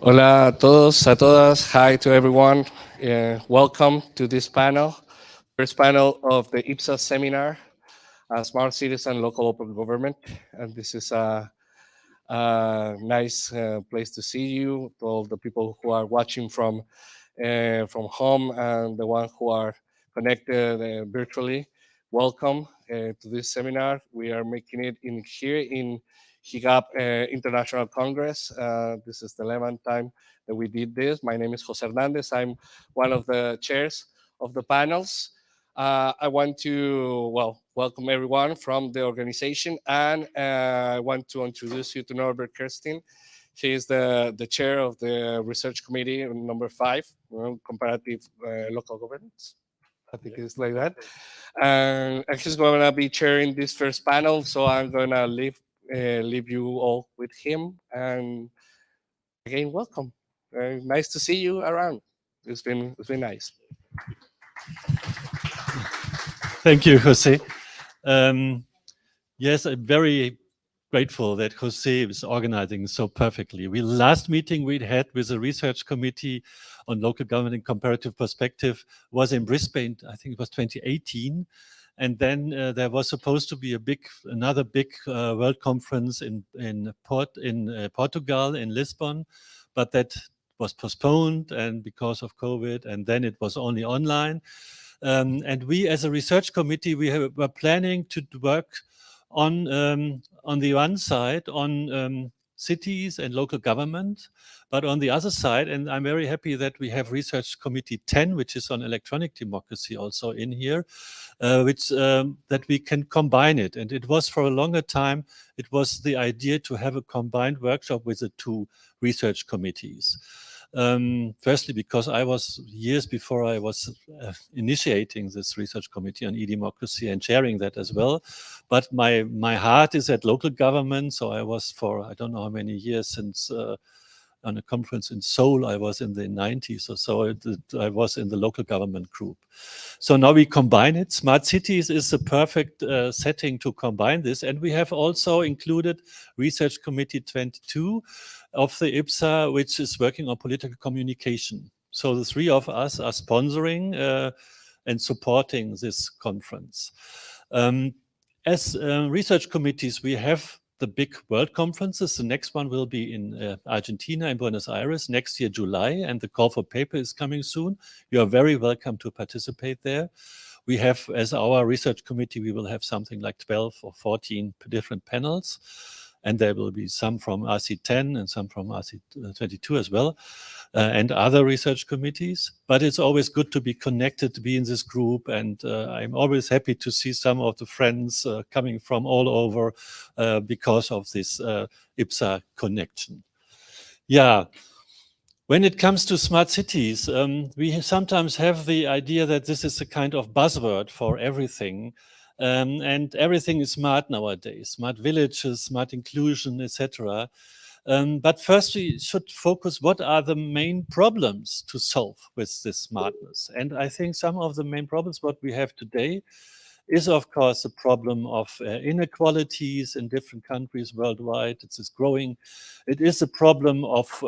Hola a todos, a todas. Hi to everyone. Welcome to this panel, first panel of the IPSA Seminar, Smart Cities and Local Open Government. And this is a nice place to see you, to all the people who are watching from home and the ones who are connected virtually. Welcome to this seminar. We are making it here in GIGAPP International Congress. This is the 11th time that we did this. My name is Jose Hernandez. I'm one of the chairs of the panels. I want to, welcome everyone from the organization, and I want to introduce you to Norbert Kerstin. He is the chair of the research committee number 5, comparative local governance. I think it's like that. And he's going to be chairing this first panel, so I'm going to leave you all with him. And again, welcome. Nice to see you around. It's been nice. Thank you, Jose. Yes, I'm very grateful that Jose is organizing so perfectly. Last meeting we had with the research committee on local government and comparative perspective was in Brisbane. I think it was 2018. And then there was supposed to be another big world conference in Portugal, in Lisbon, but that was postponed and because of COVID, and then it was only online. And we, as a research committee, were planning to work on the one side on cities and local government, but on the other side, and I'm very happy that we have Research Committee 10, which is on electronic democracy, also in here, that we can combine it. And it was for a longer time, it was the idea to have a combined workshop with the two research committees. Firstly, because years before I was initiating this research committee on e-democracy and chairing that as well. But my heart is at local government. So I was for, I don't know how many years since on a conference in Seoul, I was in the 90s or so, I was in the local government group. So now we combine it. Smart cities is the perfect setting to combine this. And we have also included Research Committee 22 of the IPSA, which is working on political communication. So the three of us are sponsoring and supporting this conference. As research committees, we have the big world conferences. The next one will be in Argentina, in Buenos Aires, next year, July, and the call for paper is coming soon. You are very welcome to participate there. We have, as our research committee, we will have something like 12 or 14 different panels, and there will be some from RC10 and some from RC22 as well, and other research committees. But it's always good to be connected, to be in this group, and I'm always happy to see some of the friends coming from all over because of this IPSA connection. Yeah. When it comes to smart cities, we sometimes have the idea that this is a kind of buzzword for everything. And everything is smart nowadays, smart villages, smart inclusion, etc. But first we should focus what are the main problems to solve with this smartness. And I think some of the main problems what we have today is, of course, the problem of inequalities in different countries worldwide. It's growing. It is a problem of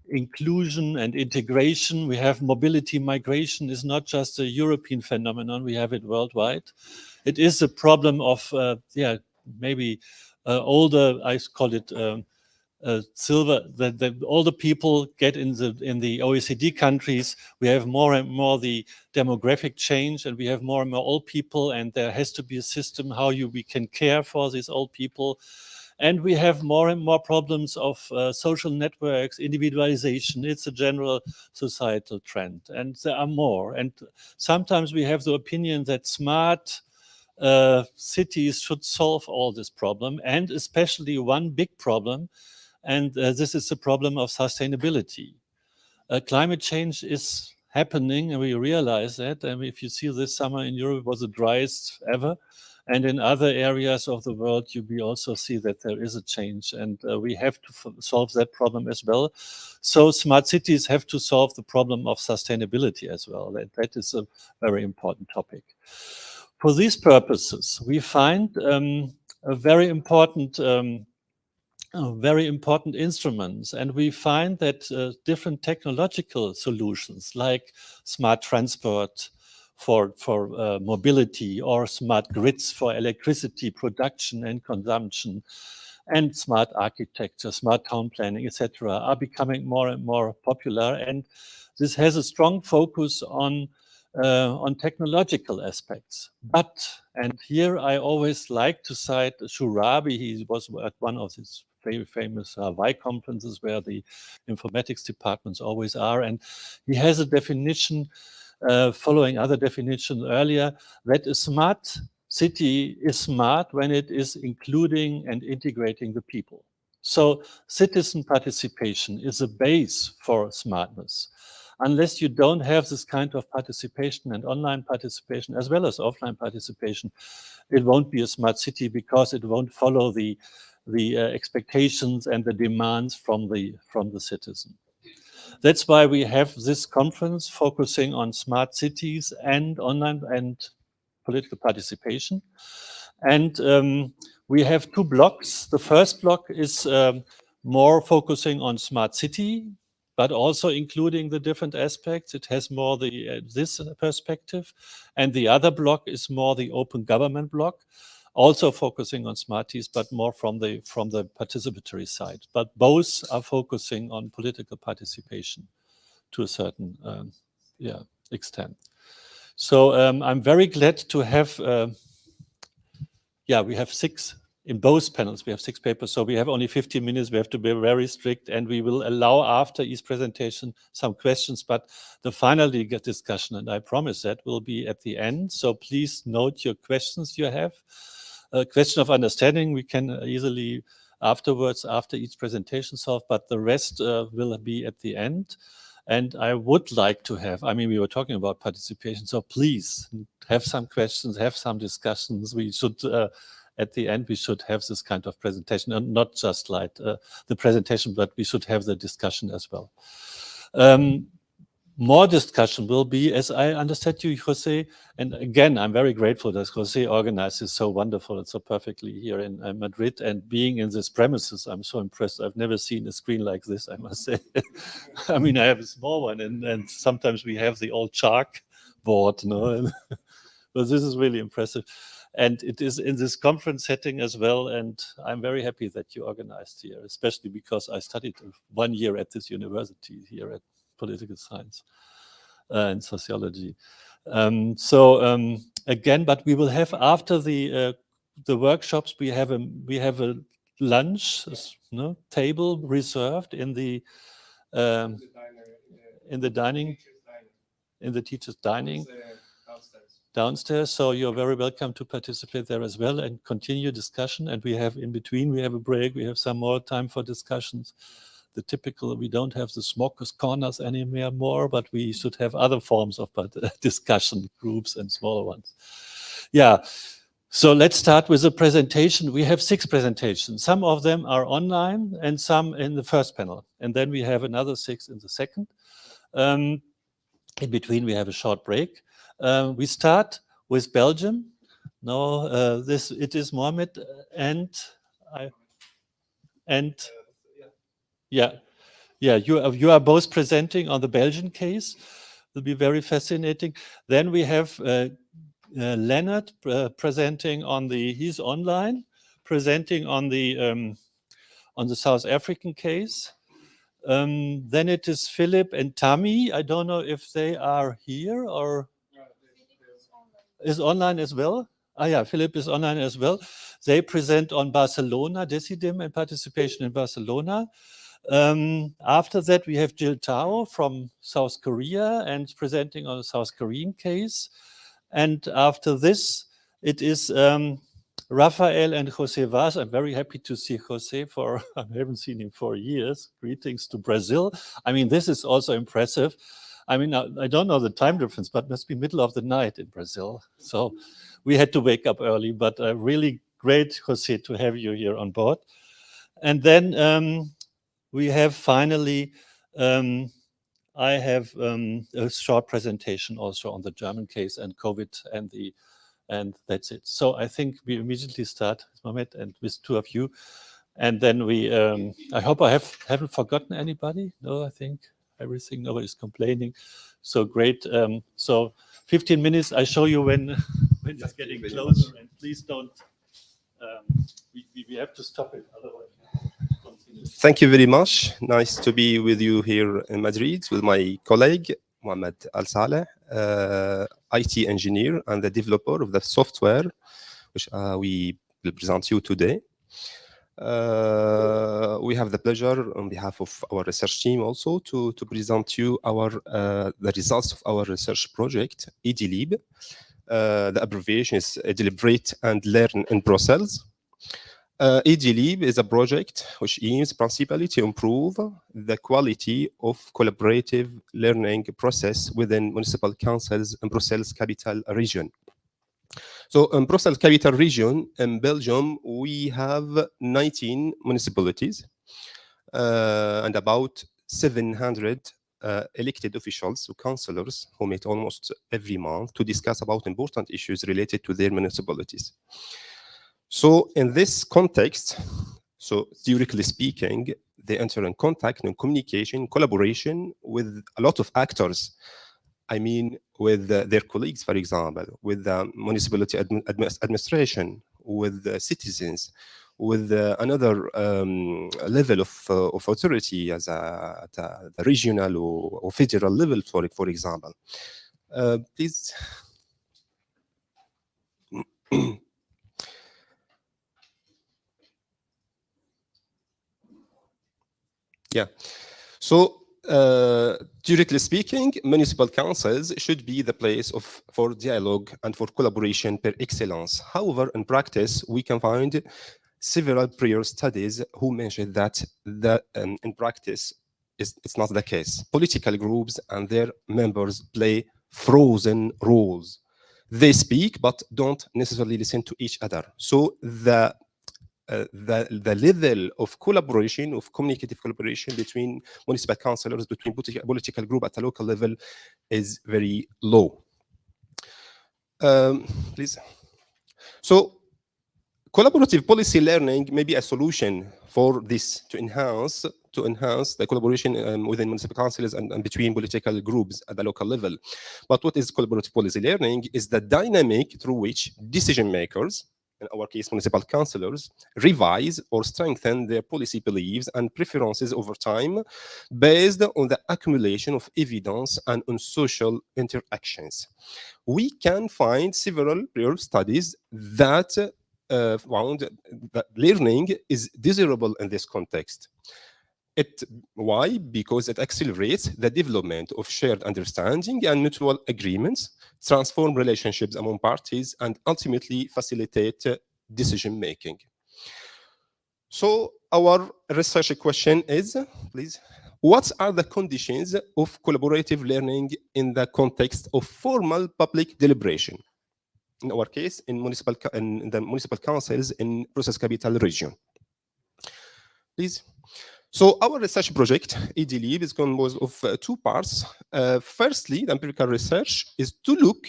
inclusion and integration. We have mobility migration is not just a European phenomenon, we have it worldwide. It is a problem of, maybe older, I call it silver, that older people get in the OECD countries. We have more and more the demographic change, and we have more and more old people, and there has to be a system how we can care for these old people. And we have more and more problems of social networks, individualization. It's a general societal trend, and there are more. And sometimes we have the opinion that smart cities should solve all this problem, and especially one big problem, and this is the problem of sustainability. Climate change is happening, and we realize that. And if you see this summer in Europe, it was the driest ever. And in other areas of the world, we also see that there is a change, and we have to solve that problem as well. So smart cities have to solve the problem of sustainability as well. That is a very important topic. For these purposes, we find a very important very important instruments. And we find that different technological solutions like smart transport for mobility, or smart grids for electricity production and consumption, and smart architecture, smart town planning, etc., are becoming more and more popular. And this has a strong focus on technological aspects. But, and here I always like to cite Shurabi. He was at one of these very famous Y conferences where the informatics departments always are. And he has a definition following other definitions earlier, that a smart city is smart when it is including and integrating the people. So citizen participation is a base for smartness. Unless you don't have this kind of participation and online participation as well as offline participation, it won't be a smart city because it won't follow the expectations and the demands from the citizen. That's why we have this conference focusing on smart cities and online and political participation. And we have two blocks. The first block is more focusing on smart city, but also including the different aspects. It has more this perspective. And the other block is more the open government block, also focusing on smarties, but more from the participatory side. But both are focusing on political participation to a certain extent. So I'm very glad to have, we have 6 in both panels. We have 6 papers, so we have only 15 minutes. We have to be very strict, and we will allow after each presentation some questions, but the final discussion, and I promise that, will be at the end. So please note your questions you have. A question of understanding we can easily afterwards, after each presentation solve, but the rest will be at the end. And I would like to have, I mean, we were talking about participation, so please have some questions, have some discussions. We should, at the end, we should have this kind of presentation, and not just like the presentation, but we should have the discussion as well. More discussion will be, as I understand you, Jose, and again, I'm very grateful that Jose organized this so wonderful and so perfectly here in Madrid, and being in these premises, I'm so impressed. I've never seen a screen like this, I must say. I mean, I have a small one, and sometimes we have the old chalk board, you know, but this is really impressive. And it is in this conference setting as well, and I'm very happy that you organized here, especially because I studied 1 year at this university here at political science and sociology. Again, but we will have after the workshops, we have a lunch table reserved in the teachers' dining downstairs. So you're very welcome to participate there as well and continue discussion. And we have in between, we have a break, we have some more time for discussions. The typical, we don't have the smokers' corners anymore, but we should have other forms of discussion groups and smaller ones. Yeah, so let's start with a presentation. We have 6 presentations. Some of them are online and some in the first panel. And then we have another 6 in the second. In between, we have a short break. We start with Belgium. No, it is Mohamed and I. And yeah, you are both presenting on the Belgian case. Will be very fascinating. Then we have Leonard presenting on he's online, presenting on the South African case. Then it is Philip and Tammy. I don't know if they are here or is online as well. Yeah, Philip is online as well. They present on Barcelona, Decidim, and participation in Barcelona. After that, we have Jill Tao from South Korea and presenting on the South Korean case. And after this, it is Rafael and Jose Vaz. I'm very happy to see Jose I haven't seen him for years. Greetings to Brazil. I mean, this is also impressive. I mean, I don't know the time difference, but it must be middle of the night in Brazil. So we had to wake up early, but really great, Jose, to have you here on board. And then we have finally, I have a short presentation also on the German case and COVID and that's it. So I think we immediately start, Mohamed, and with 2 of you. And then we, I hope I haven't forgotten anybody. No, I think everything, nobody's complaining. So great. So 15 minutes, I show you when it's getting closer, and please don't, we have to stop it, otherwise. Thank you very much. Nice to be with you here in Madrid with my colleague, Mohamed Al-Saleh, IT engineer and the developer of the software, which we will present you today. We have the pleasure on behalf of our research team also to present you the results of our research project, EDLib. The abbreviation is Deliberate and Learn in Brussels. EDLib is a project which aims principally to improve the quality of collaborative learning process within municipal councils in Brussels capital region. So in Brussels capital region in Belgium, we have 19 municipalities and about 700 elected officials, councillors, who meet almost every month to discuss about important issues related to their municipalities. So in this context, so theoretically speaking, they enter in contact and communication, collaboration with a lot of actors. I mean, with their colleagues, for example, with the municipality administration, with the citizens, with another level of authority as the regional or federal level, for example. Please. Yeah. So, theoretically speaking, municipal councils should be the place for dialogue and for collaboration per excellence. However, in practice, we can find several prior studies who mention that in practice, it's not the case. Political groups and their members play frozen roles. They speak, but don't necessarily listen to each other. So the level of collaboration, of communicative collaboration between municipal councillors, between political group at a local level is very low. Please. So collaborative policy learning may be a solution for this to enhance the collaboration within municipal councils and between political groups at the local level. But what is collaborative policy learning is the dynamic through which decision makers, in our case, municipal councillors, revise or strengthen their policy beliefs and preferences over time based on the accumulation of evidence and on social interactions. We can find several real studies that found that learning is desirable in this context. Why? Because it accelerates the development of shared understanding and mutual agreements, transform relationships among parties, and ultimately facilitate decision making. So our research question is, please, what are the conditions of collaborative learning in the context of formal public deliberation? In our case, in the municipal councils in Brussels capital region. Please. So our research project, EDLib, is composed of two parts. Firstly, the empirical research is to look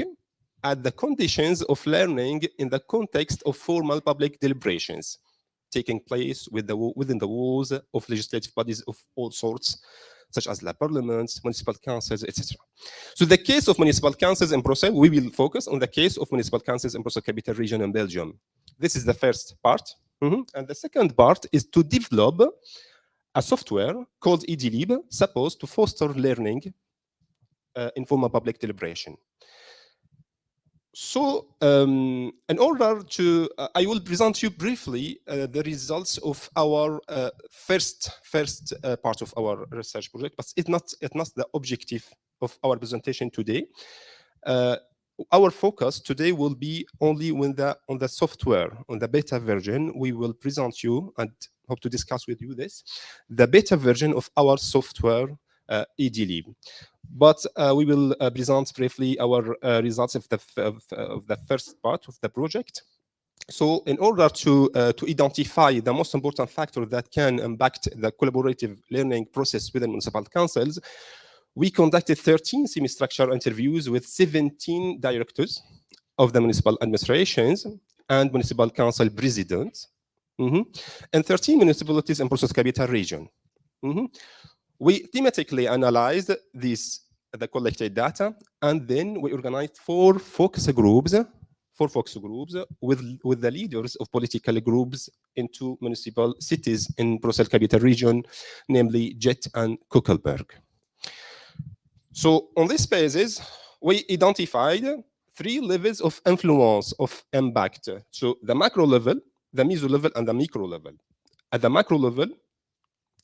at the conditions of learning in the context of formal public deliberations taking place within the walls of legislative bodies of all sorts, such as the parliaments, municipal councils, etc. So the case of municipal councils in Brussels, we will focus on the case of municipal councils in Brussels capital region in Belgium. This is the first part. And the second part is to develop a software called EDLib, supposed to foster learning in formal public deliberation. So in order to, I will present you briefly the results of our first part of our research project, but it's not the objective of our presentation today. Our focus today will be only on the software, on the beta version. We will present you and hope to discuss with you the beta version of our software, EDLib. But we will present briefly our results of the first part of the project. So in order to identify the most important factor that can impact the collaborative learning process within municipal councils, we conducted 13 semi-structured interviews with 17 directors of the municipal administrations and municipal council presidents and 13 municipalities in Brussels Capital Region. We thematically analyzed the collected data, and then we organized four focus groups with the leaders of political groups in two municipal cities in Brussels Capital Region, namely Jet and Kuckelberg. So on this basis, we identified three levels of influence, of impact. So the macro level, the meso level, and the micro level. At the macro level,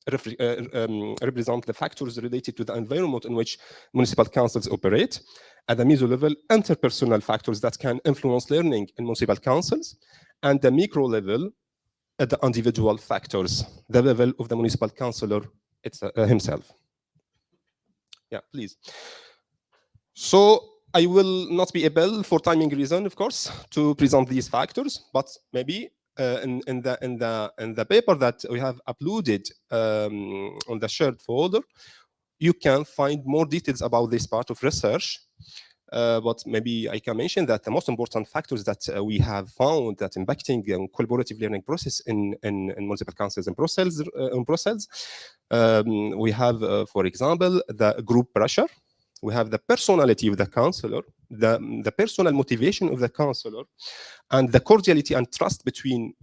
represent the factors related to the environment in which municipal councils operate. At the meso level, interpersonal factors that can influence learning in municipal councils. And the micro level, at the individual factors, the level of the municipal councillor himself. Yeah, please. So I will not be able, for timing reason, of course, to present these factors, but maybe in the paper that we have uploaded on the shared folder, you can find more details about this part of research. But maybe I can mention that the most important factors that we have found that impacting collaborative learning process in municipal councils in Brussels, we have, for example, the group pressure. We have the personality of the councillor, the personal motivation of the councillor, and the cordiality and trust between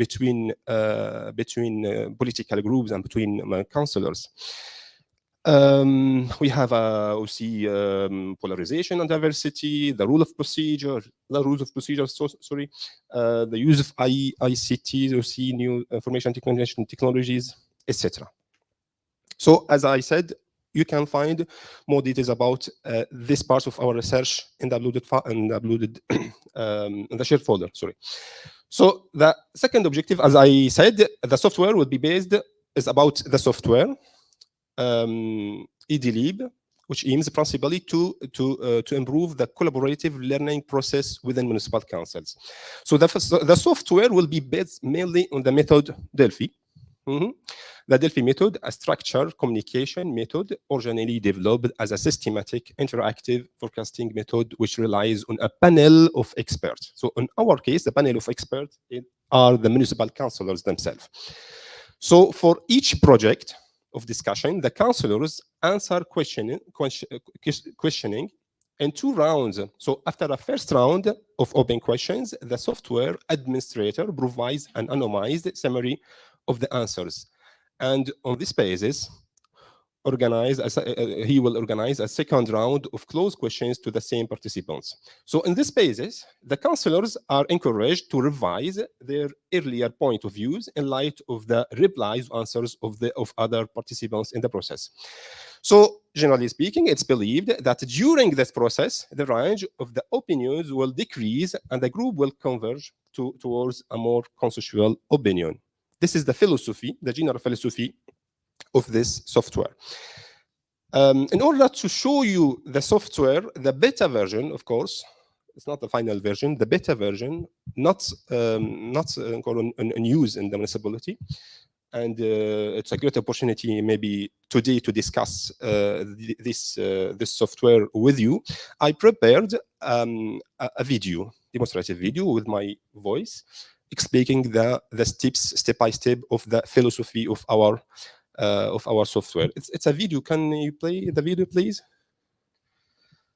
political groups and between councillors. We have also polarization and diversity, the rules of procedure, the use of ICT, OC, new information technologies, etc. So as I said, you can find more details about this part of our research in the uploaded in the shared folder. Sorry. So the second objective, as I said, the software will be based is about the software, EDLib, which aims principally to improve the collaborative learning process within municipal councils. So the software will be based mainly on the method Delphi. The Delphi method, a structured communication method originally developed as a systematic interactive forecasting method which relies on a panel of experts. So in our case, the panel of experts are the municipal councillors themselves. So for each project of discussion, the councillors answer questioning in two rounds. So after a first round of open questions, the software administrator provides an anonymized summary of the answers. And on this basis, he will organize a second round of closed questions to the same participants. So in this basis, the councillors are encouraged to revise their earlier point of views in light of the replies answers of other participants in the process. So generally speaking, it's believed that during this process, the range of the opinions will decrease and the group will converge towards a more consensual opinion. This is the philosophy, the general philosophy of this software. In order to show you the software, the beta version, of course, it's not the final version, the beta version, not in use in the municipality. And it's a great opportunity maybe today to discuss this software with you. I prepared a video, demonstrative video with my voice, explaining the steps, step by step, of the philosophy of our software. It's a video. Can you play the video, please?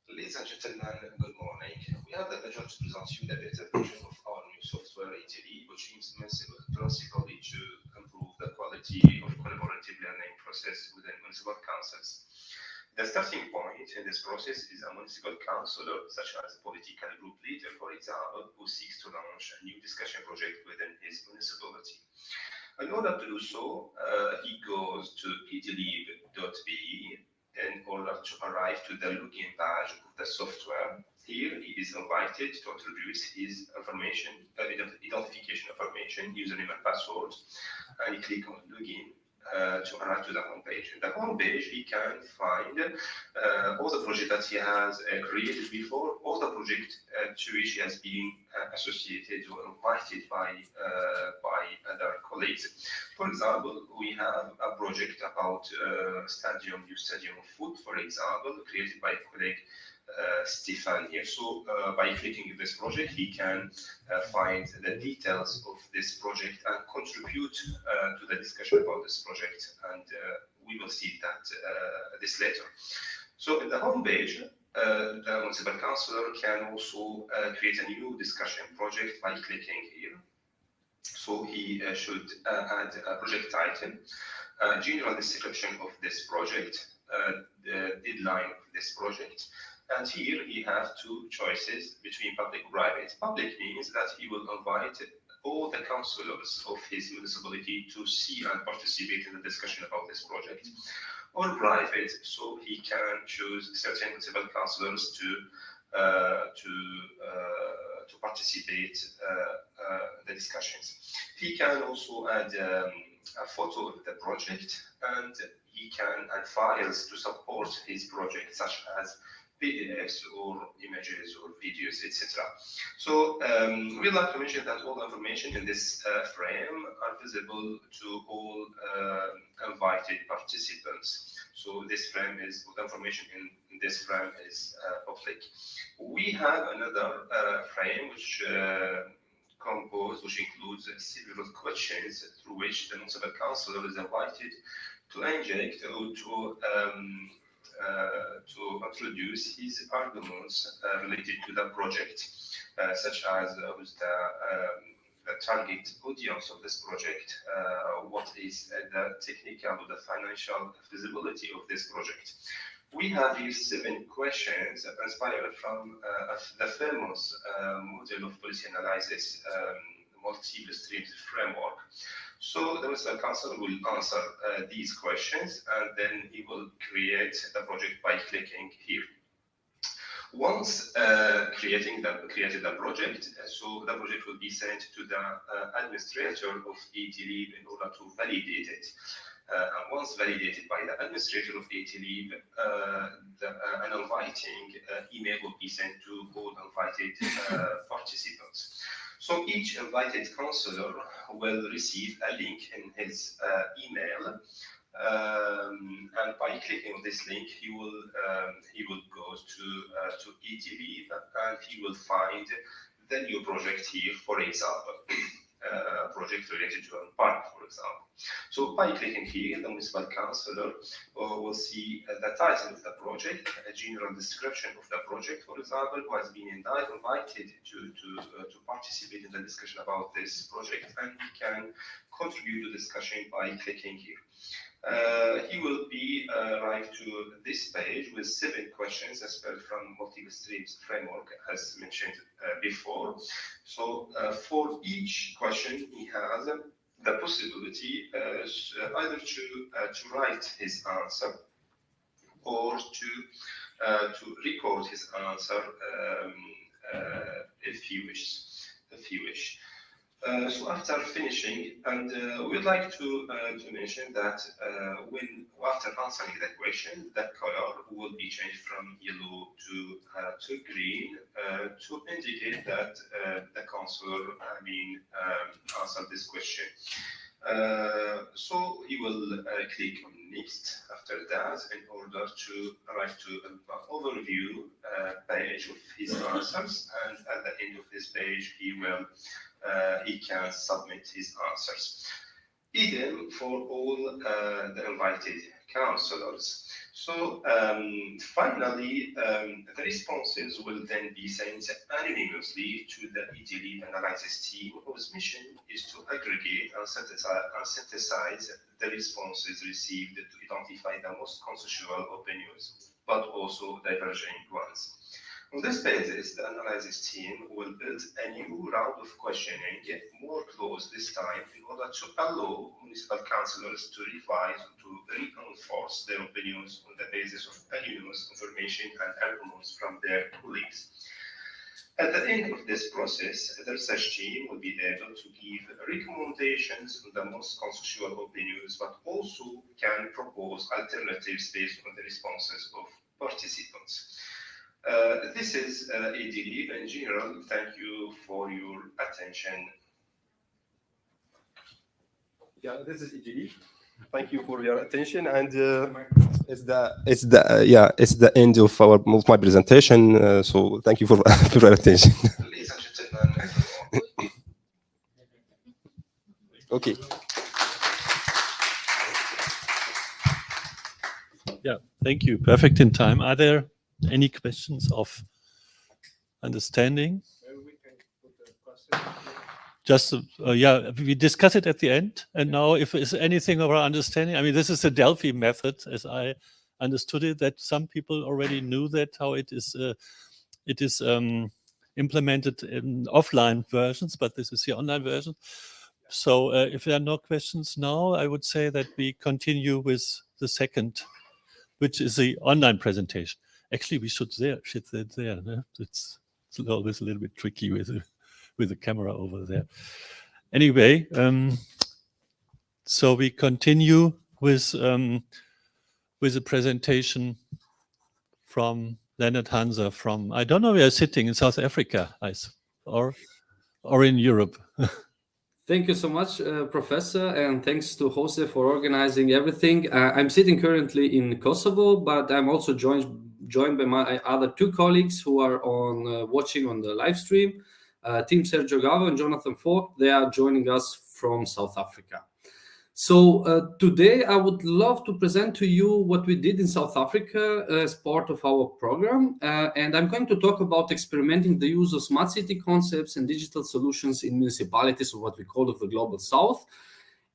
Ladies and gentlemen, good morning. We have the pleasure to present you the beta version of our new software, ETLI, which aims principally to improve the quality of collaborative learning process within municipal councils. The starting point in this process is a municipal councillor, such as a political group leader, for example, who seeks to launch a new discussion project within his municipality. In order to do so, he goes to edlib.be in order to arrive to the login page of the software. Here, he is invited to introduce his information, identification information, username and password, and he click on login to arrive to the home page. In the home page, he can find all the projects that he has created before, all the projects to which he has been associated or invited by other colleagues. For example, we have a project about new stadium of foot, for example, created by a colleague Stefan here. So by clicking this project, he can find the details of this project and contribute to the discussion about this project. And we will see that this later. So in the home page, the municipal councillor can also create a new discussion project by clicking here. So he should add a project title, general description of this project, the deadline of this project. And here he has two choices between public and private. Public means that he will invite all the councillors of his municipality to see and participate in the discussion about this project. Or private, so he can choose certain municipal councillors to participate in the discussions. He can also add a photo of the project, and he can add files to support his project, such as PDFs or images or videos, etc. So we'd like to mention that all information in this frame are visible to all invited participants. So this frame is, the information in this frame is public. We have another frame which includes several questions through which the municipal councillor is invited to inject or to introduce his arguments related to the project, such as who's the target audience of this project, what is the technical or the financial feasibility of this project. We have here 7 questions inspired from the famous model of policy analysis, multiple streams framework. So the municipal council will answer these questions, and then he will create the project by clicking here. Once created the project, so the project will be sent to the administrator of ETLib in order to validate it. And once validated by the administrator of ETLib, an inviting email will be sent to all invited participants. So each invited councillor will receive a link in his email, and by clicking on this link, he will go to ETLib, and he will find the new project here, for example. A project related to a park, for example. So by clicking here, the municipal councillor will see the title of the project, a general description of the project, for example, who has been invited to participate in the discussion about this project, and he can contribute to the discussion by clicking here. He will be arrived to this page with 7 questions as per from multiple streams framework, as mentioned before. So for each question, he has the possibility either to write his answer or to record his answer if he wish. So after finishing, and we'd like to mention that after answering the question, that color will be changed from yellow to green to indicate that the councillor answered this question. So he will click on next after that in order to arrive to an overview page of his answers, and at the end of this page he can submit his answers. Idem for all the invited councillors. So finally, the responses will then be sent anonymously to the ETLib analysis team, whose mission is to aggregate and synthesize the responses received to identify the most consensual opinions, but also diverging ones. On this basis, the analysis team will build a new round of questioning, more close this time, in order to allow municipal councillors to revise, to reinforce their opinions on the basis of anonymous information and arguments from their colleagues. At the end of this process, the research team will be able to give recommendations on the most consensual opinions, but also can propose alternatives based on the responses of participants. This is ETLib in general. Thank you for your attention. Yeah, this is ETLib. Thank you for your attention, and it's the end of my presentation. So thank you for for your attention. Ladies and gentlemen, Okay. Yeah, thank you. Perfect in time. Are there any questions of understanding? Just, yeah, we discuss it at the end. And now if there's anything of our understanding, I mean, this is the Delphi method, as I understood it, that some people already knew that, how it is implemented in offline versions, but this is the online version. So if there are no questions now, I would say that we continue with the second, which is the online presentation. Actually, we should sit there. No? It's always a little bit tricky with the camera over there. Anyway, so we continue with a presentation from Leonard Hanser from, I don't know where you're sitting, in South Africa, or in Europe. Thank you so much, Professor, and thanks to Jose for organizing everything. I'm sitting currently in Kosovo, but I'm also joined by my other two colleagues who are on watching on the live stream. Team Sergio Gavo and Jonathan Falk, they are joining us from South Africa. So today I would love to present to you what we did in South Africa as part of our program. And I'm going to talk about experimenting the use of smart city concepts and digital solutions in municipalities, or what we call the Global South.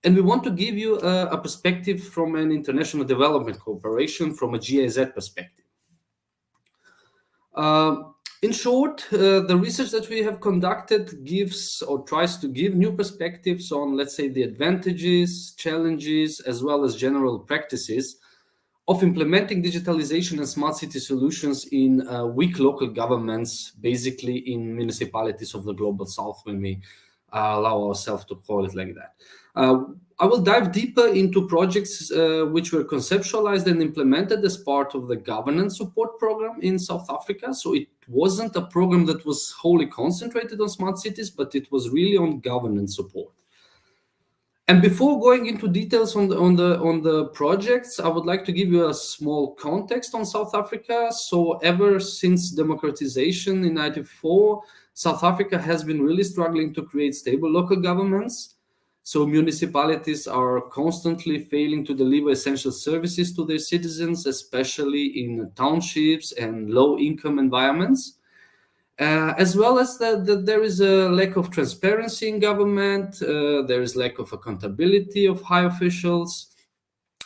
And we want to give you a perspective from an international development cooperation, from a GIZ perspective. In short, the research that we have conducted gives or tries to give new perspectives on, let's say, the advantages, challenges, as well as general practices of implementing digitalization and smart city solutions in weak local governments, basically in municipalities of the Global South, when we allow ourselves to call it like that. I will dive deeper into projects which were conceptualized and implemented as part of the governance support program in South Africa. So it wasn't a program that was wholly concentrated on smart cities, but it was really on governance support. And before going into details on the projects, I would like to give you a small context on South Africa. So ever since democratization in 1994, South Africa has been really struggling to create stable local governments. So municipalities are constantly failing to deliver essential services to their citizens, especially in townships and low-income environments. As well as that there is a lack of transparency in government, there is lack of accountability of high officials,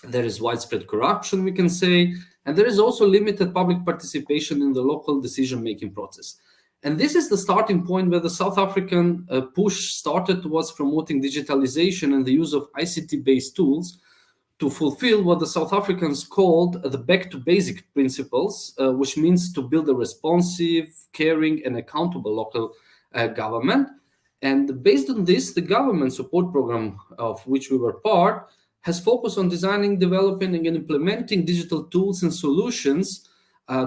there is widespread corruption, we can say, and there is also limited public participation in the local decision-making process. And this is the starting point where the South African push started towards promoting digitalization and the use of ICT-based tools to fulfill what the South Africans called the back to basic principles, which means to build a responsive, caring, and accountable local government. And based on this, the government support program of which we were part has focused on designing, developing, and implementing digital tools and solutions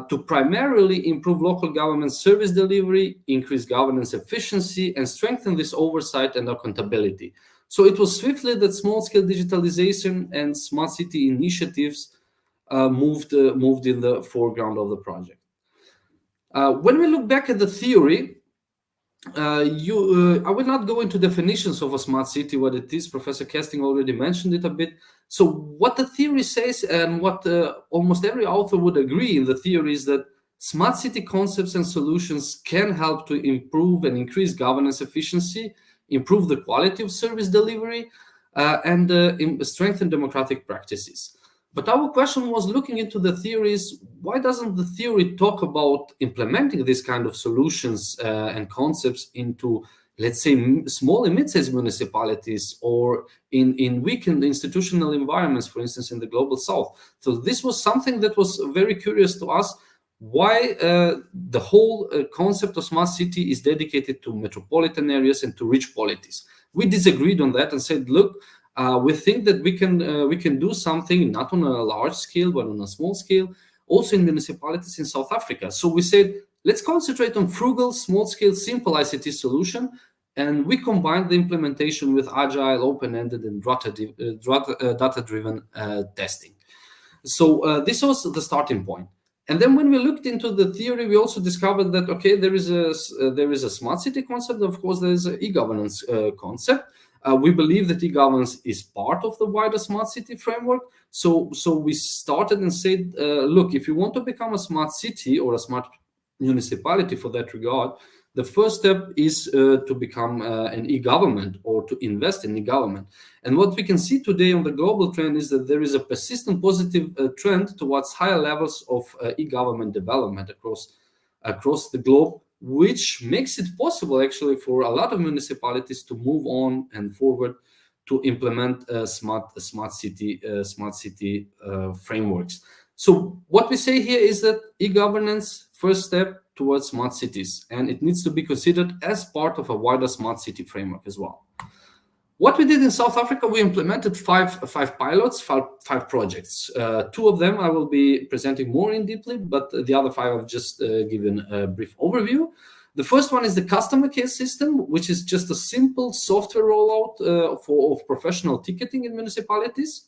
to primarily improve local government service delivery, increase governance efficiency, and strengthen this oversight and accountability. So it was swiftly that small-scale digitalization and smart city initiatives moved in the foreground of the project. When we look back at the theory, I will not go into definitions of a smart city, what it is. Professor Kesting already mentioned it a bit. So what the theory says, and what almost every author would agree in the theory, is that smart city concepts and solutions can help to improve and increase governance efficiency, improve the quality of service delivery, and strengthen democratic practices. But our question was, looking into the theories, why doesn't the theory talk about implementing this kind of solutions and concepts into, let's say, small and mid-sized municipalities, or in weakened institutional environments, for instance, in the Global South? So this was something that was very curious to us, why the whole concept of smart city is dedicated to metropolitan areas and to rich polities. We disagreed on that and said, look, we think that we can do something not on a large scale, but on a small scale, also in municipalities in South Africa. So we said, let's concentrate on frugal, small-scale, simple ICT solution, And we combined the implementation with agile, open-ended, and data-driven testing. So this was the starting point. And then when we looked into the theory, we also discovered that, okay, there is a smart city concept. Of course, there is an e-governance concept. We believe that e-governance is part of the wider smart city framework. So we started and said, look, if you want to become a smart city or a smart municipality for that regard, the first step is to become an e-government or to invest in e-government. And what we can see today on the global trend is that there is a persistent positive trend towards higher levels of e-government development across the globe, which makes it possible actually for a lot of municipalities to move on and forward to implement smart city frameworks. So what we say here is that e-governance, first step towards smart cities, and it needs to be considered as part of a wider smart city framework as well. What we did in South Africa, we implemented five pilots, five projects. Two of them I will be presenting more in deeply, but the other five I've just given a brief overview. The first one is the customer care system, which is just a simple software rollout of professional ticketing in municipalities.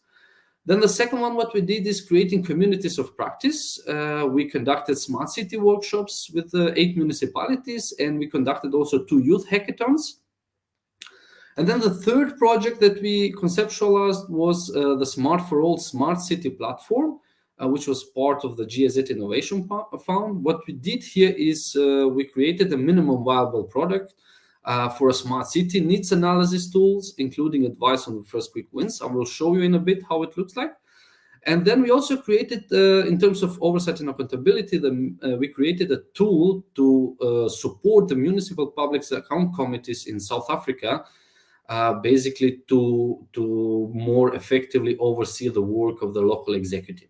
Then the second one, what we did is creating communities of practice. We conducted smart city workshops with 8 municipalities, and we conducted also 2 youth hackathons. And then the third project that we conceptualized was the Smart for All Smart City platform, which was part of the GIZ Innovation Fund. What we did here is we created a minimum viable product for a smart city needs analysis tools, including advice on the first quick wins. I will show you in a bit how it looks like. And then we also created, in terms of oversight and accountability, we created a tool to support the municipal public account committees in South Africa, basically to more effectively oversee the work of the local executive.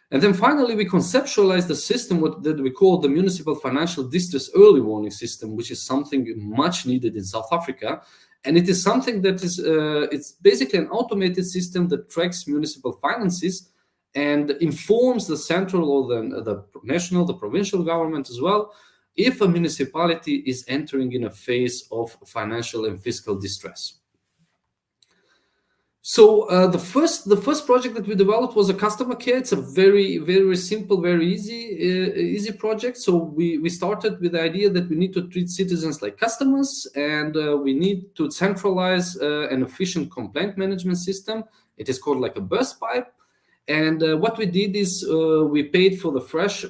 And then finally, we conceptualized the system that we call the Municipal Financial Distress Early Warning System, which is something much needed in South Africa. And it is something that is, it's basically an automated system that tracks municipal finances and informs the central or the national, the provincial government as well, if a municipality is entering in a phase of financial and fiscal distress. So the first project that we developed was a customer care. It's a very, very simple, very easy project. So we started with the idea that we need to treat citizens like customers, and we need to centralize an efficient complaint management system. It is called like a burst pipe. And what we did is we paid for the fresh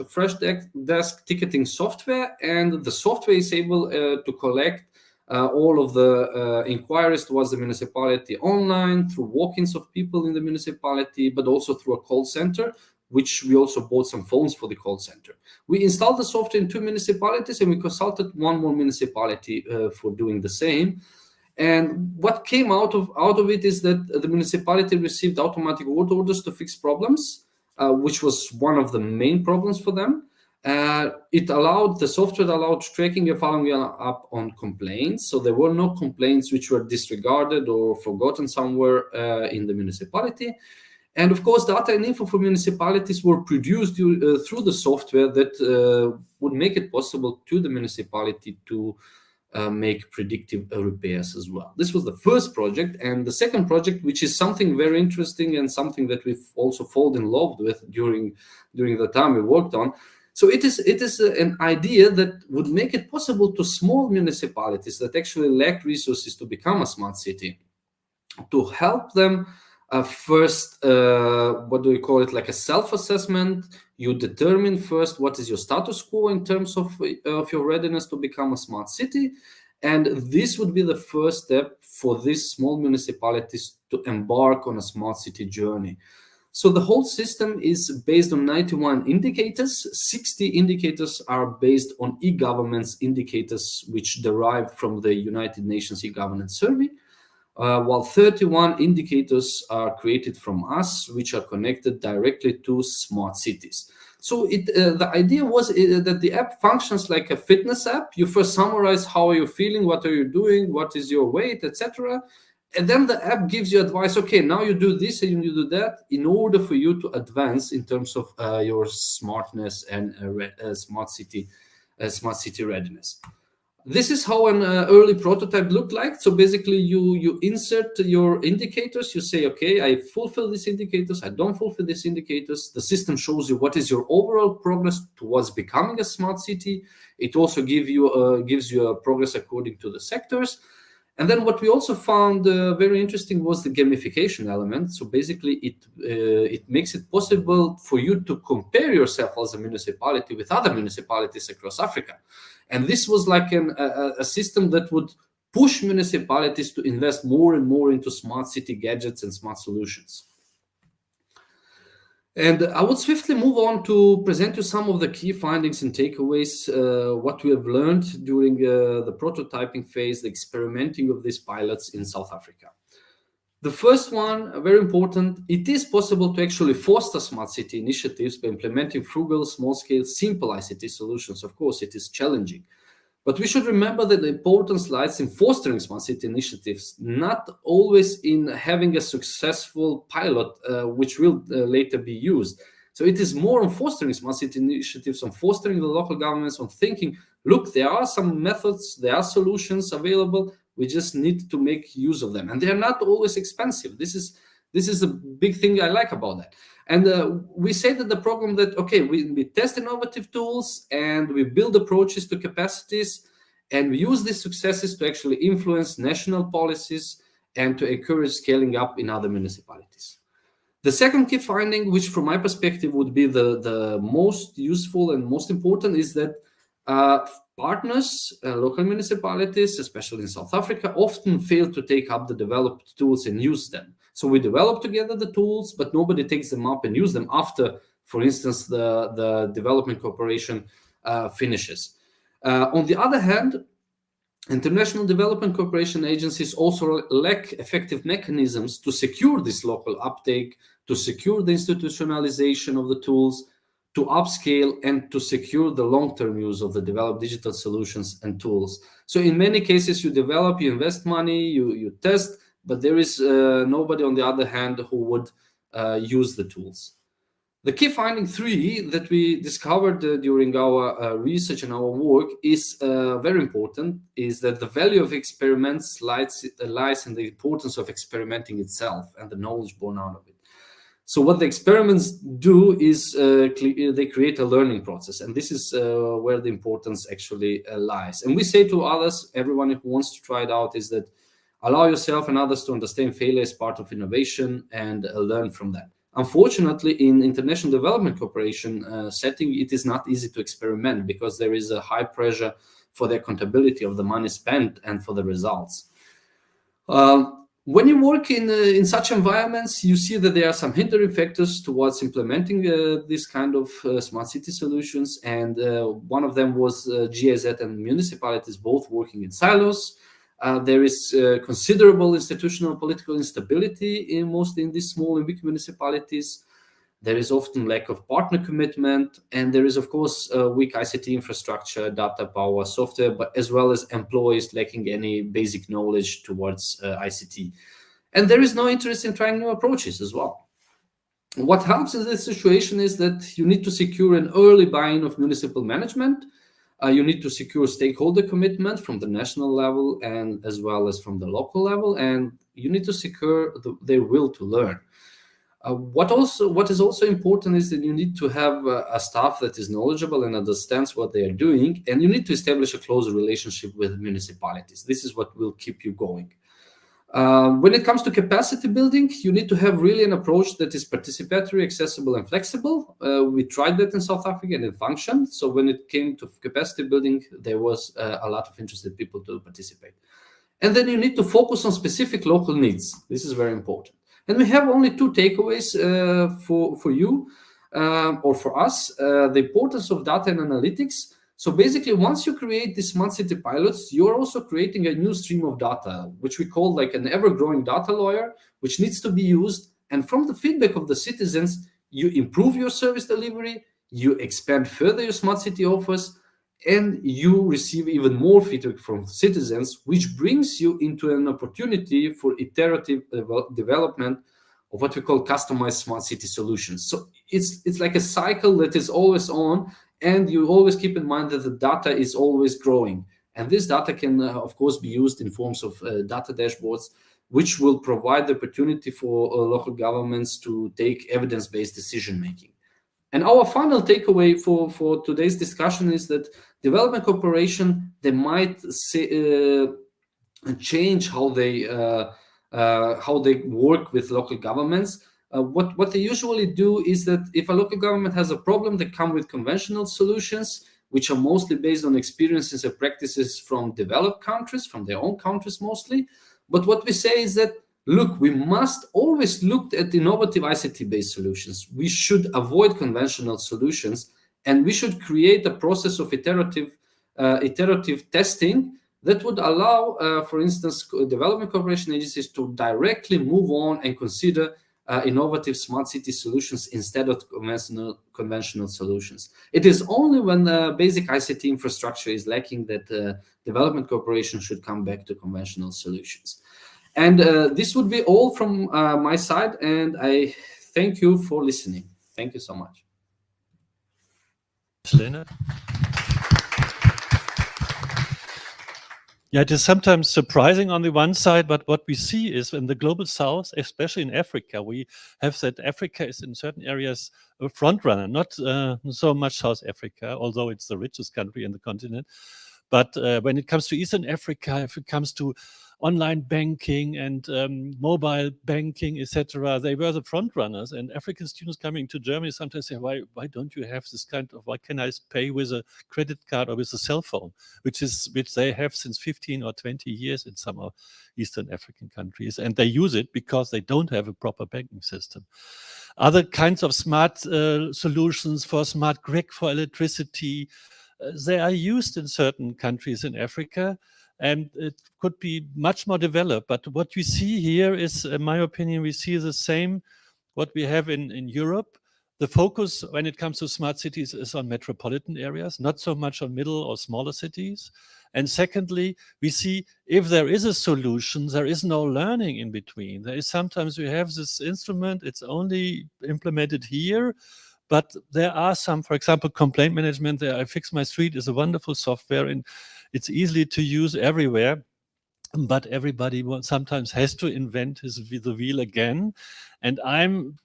desk ticketing software, and the software is able to collect all of the inquiries towards the municipality online through walk-ins of people in the municipality, but also through a call center, which we also bought some phones for the call center. We installed the software in 2 municipalities, and we consulted 1 more municipality for doing the same. And what came out of it is that the municipality received automatic word orders to fix problems, which was one of the main problems for them. The software allowed tracking and following up on complaints. So there were no complaints which were disregarded or forgotten somewhere in the municipality. And of course, data and info for municipalities were produced through the software that would make it possible to the municipality to make predictive repairs as well. This was the first project. And the second project, which is something very interesting and something that we've also fallen in love with during the time we worked on. So it is an idea that would make it possible to small municipalities that actually lack resources to become a smart city, to help them first, what do we call it, like a self-assessment. You determine first what is your status quo in terms of your readiness to become a smart city. And this would be the first step for these small municipalities to embark on a smart city journey. So the whole system is based on 91 indicators. 60 indicators are based on e-governance indicators, which derive from the United Nations e-governance survey, while 31 indicators are created from us, which are connected directly to smart cities. So the idea was that the app functions like a fitness app. You first summarize how are you feeling, what are you doing, what is your weight, etc. And then the app gives you advice, okay, now you do this and you do that in order for you to advance in terms of your smartness and smart city readiness. This is how an early prototype looked like. So basically you insert your indicators. You say, okay, I fulfill these indicators, I don't fulfill these indicators. The system shows you what is your overall progress towards becoming a smart city. It also gives you a progress according to the sectors. And then what we also found very interesting was the gamification element. So basically it makes it possible for you to compare yourself as a municipality with other municipalities across Africa. And this was like a system that would push municipalities to invest more and more into smart city gadgets and smart solutions. And I would swiftly move on to present you some of the key findings and takeaways, what we have learned during the prototyping phase, the experimenting of these pilots in South Africa. The first one, very important, it is possible to actually foster smart city initiatives by implementing frugal, small-scale, simple ICT solutions. Of course, it is challenging. But we should remember that the importance lies in fostering smart city initiatives, not always in having a successful pilot, which will later be used. So it is more on fostering smart city initiatives, on fostering the local governments, on thinking, look, there are some methods, there are solutions available, we just need to make use of them. And they are not always expensive. This is a big thing I like about that. And we say that the program that, okay, we test innovative tools and we build approaches to capacities, and we use these successes to actually influence national policies and to encourage scaling up in other municipalities. The second key finding, which from my perspective would be the most useful and most important, is that partners, local municipalities, especially in South Africa, often fail to take up the developed tools and use them. So we develop together the tools, but nobody takes them up and use them after, for instance, the development cooperation finishes. On the other hand, international development cooperation agencies also lack effective mechanisms to secure this local uptake, to secure the institutionalization of the tools, to upscale and to secure the long-term use of the developed digital solutions and tools. So in many cases, you develop, you invest money, you test, but there is nobody on the other hand who would use the tools. The key finding 3 that we discovered during our research and our work is very important, is that the value of experiments lies in the importance of experimenting itself and the knowledge born out of it. So what the experiments do is they create a learning process, and this is where the importance actually lies. And we say to others, everyone who wants to try it out, is that allow yourself and others to understand failure as part of innovation and learn from that. Unfortunately, in international development cooperation setting, it is not easy to experiment because there is a high pressure for the accountability of the money spent and for the results. When you work in such environments, you see that there are some hindering factors towards implementing this kind of smart city solutions. And one of them was GIZ and municipalities both working in silos. There is considerable institutional political instability mostly in these small and weak municipalities. There is often lack of partner commitment, and there is, of course, weak ICT infrastructure, data power, software, but as well as employees lacking any basic knowledge towards ICT. And there is no interest in trying new approaches as well. What helps in this situation is that you need to secure an early buy-in of municipal management. You need to secure stakeholder commitment from the national level and as well as from the local level, and you need to secure their will to learn. What is also important is that you need to have a staff that is knowledgeable and understands what they are doing, and you need to establish a close relationship with municipalities. This is what will keep you going. When it comes to capacity building, you need to have really an approach that is participatory, accessible, and flexible. We tried that in South Africa and it functioned. So when it came to capacity building, there was a lot of interested people to participate. And then you need to focus on specific local needs. This is very important. And we have only 2 takeaways for you or for us. The importance of data and analytics. So basically, once you create these smart city pilots, you're also creating a new stream of data, which we call like an ever-growing data lawyer, which needs to be used. And from the feedback of the citizens, you improve your service delivery, you expand further your smart city offers, and you receive even more feedback from citizens, which brings you into an opportunity for iterative development of what we call customized smart city solutions. So it's like a cycle that is always on, and you always keep in mind that the data is always growing. And this data can, of course, be used in forms of data dashboards, which will provide the opportunity for local governments to take evidence-based decision-making. And our final takeaway for today's discussion is that development cooperation, they might change how they work with local governments. What they usually do is that if a local government has a problem, they come with conventional solutions, which are mostly based on experiences and practices from developed countries, from their own countries mostly. But what we say is that, look, we must always look at innovative ICT-based solutions. We should avoid conventional solutions, and we should create a process of iterative testing that would allow, for instance, development cooperation agencies to directly move on and consider innovative smart city solutions instead of conventional solutions. It is only when basic ICT infrastructure is lacking that development cooperation should come back to conventional solutions. And this would be all from my side, and I thank you for listening. Thank you so much. Leonard? Yeah, it is sometimes surprising on the one side, but what we see is in the global south, especially in Africa, we have said Africa is in certain areas a front runner, not so much South Africa, although it's the richest country in the continent. But when it comes to Eastern Africa, if it comes to online banking and mobile banking, etc., they were the front runners. And African students coming to Germany sometimes say, why don't you have this kind of, why can I pay with a credit card or with a cell phone, which they have since 15 or 20 years in some of Eastern African countries. And they use it because they don't have a proper banking system. Other kinds of smart solutions for smart grid, for electricity, they are used in certain countries in Africa, and it could be much more developed. But what we see here is, in my opinion, we see the same what we have in Europe. The focus when it comes to smart cities is on metropolitan areas, not so much on middle or smaller cities. And secondly, we see if there is a solution, there is no learning in between. There is sometimes we have this instrument, it's only implemented here, but there are some, for example, complaint management. There, I Fix My Street is a wonderful software and it's easy to use everywhere. But everybody sometimes has to invent the wheel again. And I'm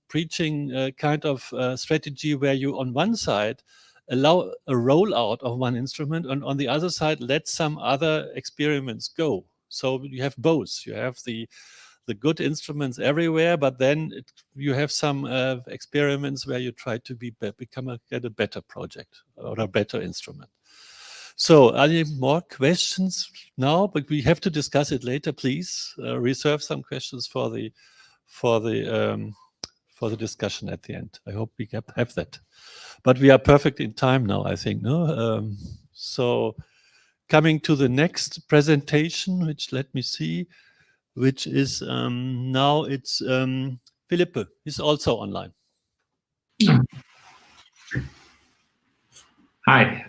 preaching a kind of strategy where you, on one side, allow a rollout of one instrument, and on the other side, let some other experiments go. So you have both. You have the good instruments everywhere, but then you have some experiments where you try to get a better project or a better instrument. So are there more questions now? But we have to discuss it later. Please reserve some questions for the discussion at the end. I hope we have that. But we are perfect in time now, I think. No. So coming to the next presentation, which let me see, which is now it's Philippe. He's also online. Hi.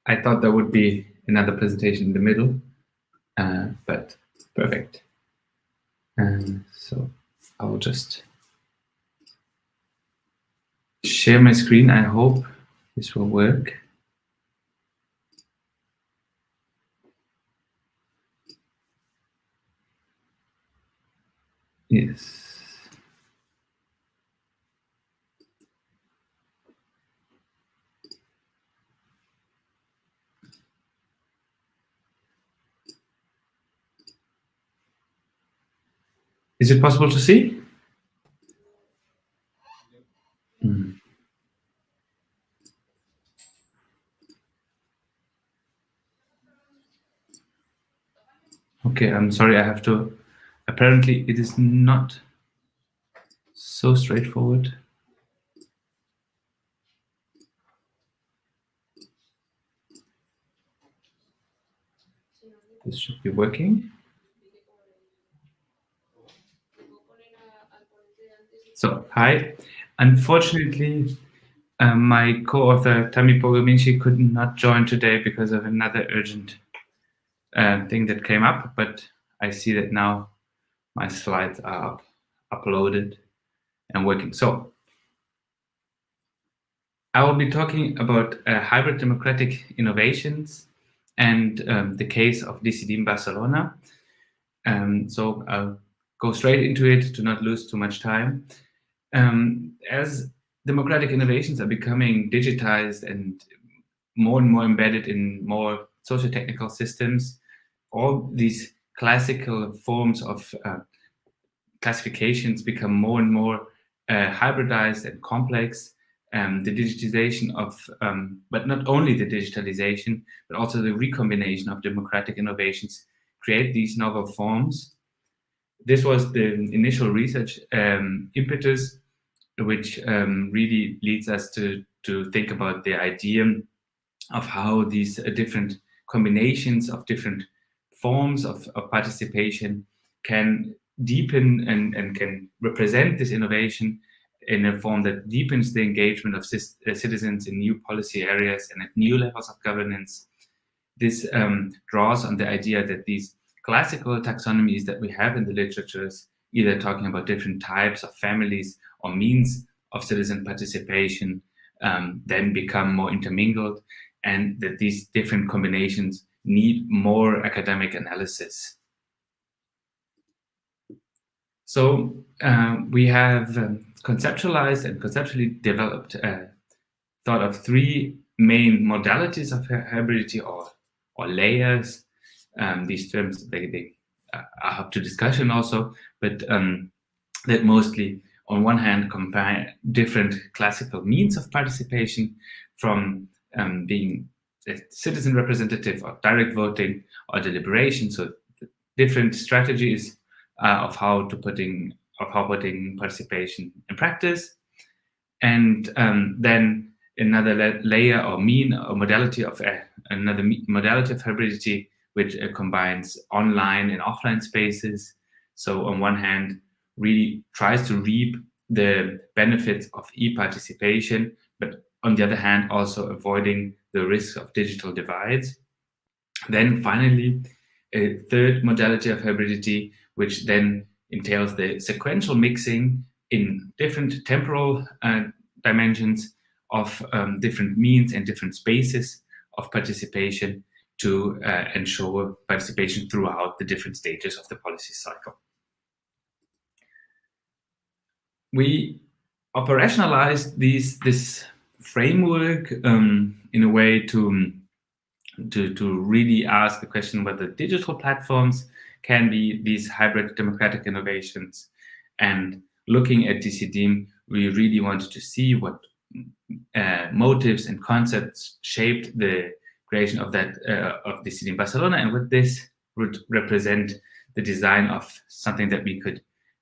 I thought there would be another presentation in the middle, but perfect. So I will just share my screen. I hope this will work. Yes. Is it possible to see? Okay, I'm sorry, I have to. Apparently, it is not so straightforward. This should be working. So, hi. Unfortunately, my co-author, Tami Pogominci, could not join today because of another urgent thing that came up, but I see that now my slides are uploaded and working. So, I will be talking about hybrid democratic innovations and the case of Decidim Barcelona. So I'll go straight into it to not lose too much time. As democratic innovations are becoming digitized and more embedded in more socio-technical systems, all these classical forms of classifications become more and more hybridized and complex. The digitization of, but not only the digitalization, but also the recombination of democratic innovations create these novel forms. This was the initial research impetus, which really leads us to think about the idea of how these different combinations of different forms of participation can deepen and can represent this innovation in a form that deepens the engagement of citizens in new policy areas and at new levels of governance. This draws on the idea that these classical taxonomies that we have in the literatures, either talking about different types of families or means of citizen participation, then become more intermingled, and that these different combinations need more academic analysis. So we have conceptualized and conceptually developed thought of three main modalities of hybridity or layers. These terms, they are up to discussion also, but that mostly, on one hand, combine different classical means of participation from being citizen representative or direct voting or deliberation, so different strategies of how putting participation in practice, and then another layer or mean or modality of another modality of hybridity, which combines online and offline spaces. So on one hand, really tries to reap the benefits of e-participation, but on the other hand, also avoiding the risk of digital divides. Then finally, a third modality of hybridity, which then entails the sequential mixing in different temporal dimensions of different means and different spaces of participation to ensure participation throughout the different stages of the policy cycle. We operationalized this framework in a way to really ask the question whether digital platforms can be these hybrid democratic innovations. And looking at Decidim, we really wanted to see what motives and concepts shaped the creation of that of Decidim Barcelona, and what this would represent the design of something that we could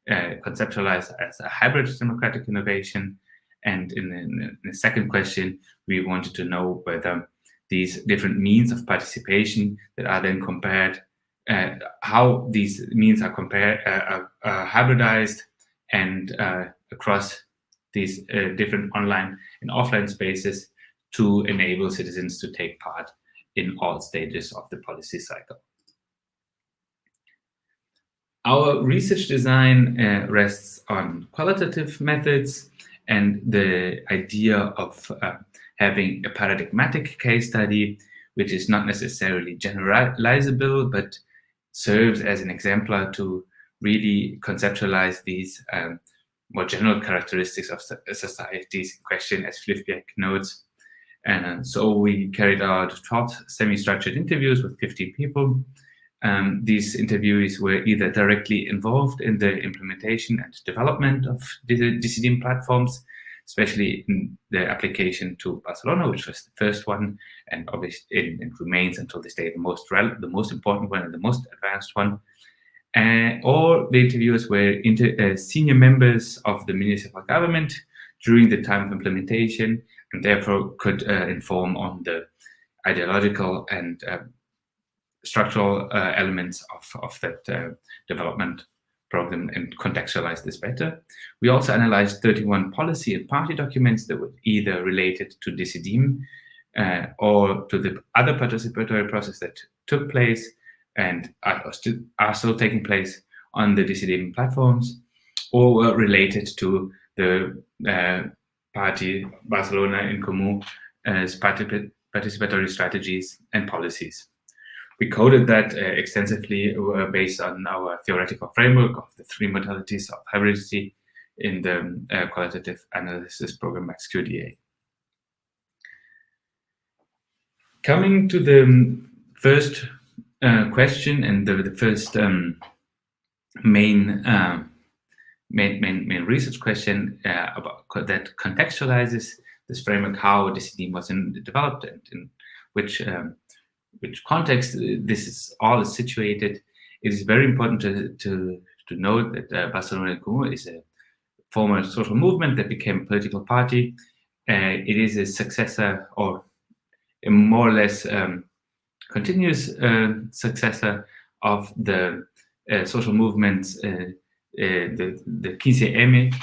conceptualize as a hybrid democratic innovation. And in the second question, we wanted to know whether these different means of participation that are then compared, how these means are compared, hybridized and across these different online and offline spaces to enable citizens to take part in all stages of the policy cycle. Our research design rests on qualitative methods and the idea of having a paradigmatic case study, which is not necessarily generalizable, but serves as an exemplar to really conceptualize these more general characteristics of societies in question, as Fliffbeck notes. And so we carried out 12 semi-structured interviews with 15 people. These interviewees were either directly involved in the implementation and development of the Decidim platforms, especially in the application to Barcelona, which was the first one, and obviously it remains until this day the most important one and the most advanced one. Or the interviewers were senior members of the municipal government during the time of implementation, and therefore could inform on the ideological and structural elements of that development program and contextualize this better. We also analyzed 31 policy and party documents that were either related to Decidim or to the other participatory process that took place and are still taking place on the Decidim platforms, or were related to the party Barcelona in Comú as participatory strategies and policies. we coded that extensively based on our theoretical framework of the three modalities of hybridity in the qualitative analysis program XQDA. Coming to the first question and the first main research question about that contextualizes this framework, how DCD was developed and in which context this is all situated. It is very important to note that Barcelona en Comú is a former social movement that became a political party. It is a successor, or a more or less continuous successor of the social movements, the 15M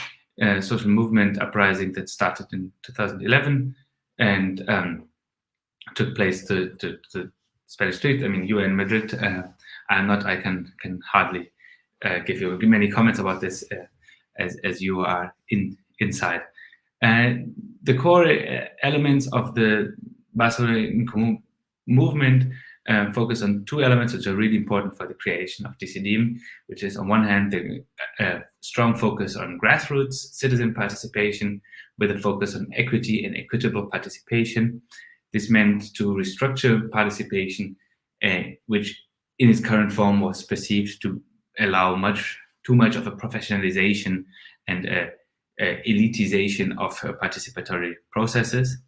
social movement uprising that started in 2011 and took place to Spanish Street. I mean, you in Madrid. I can hardly give you many comments about this as you are inside. The core elements of the Barcelona en Comú movement focus on two elements which are really important for the creation of DCD, which is on one hand the strong focus on grassroots citizen participation with a focus on equity and equitable participation. This meant to restructure participation, which in its current form was perceived to allow too much of a professionalization and elitization of participatory processes.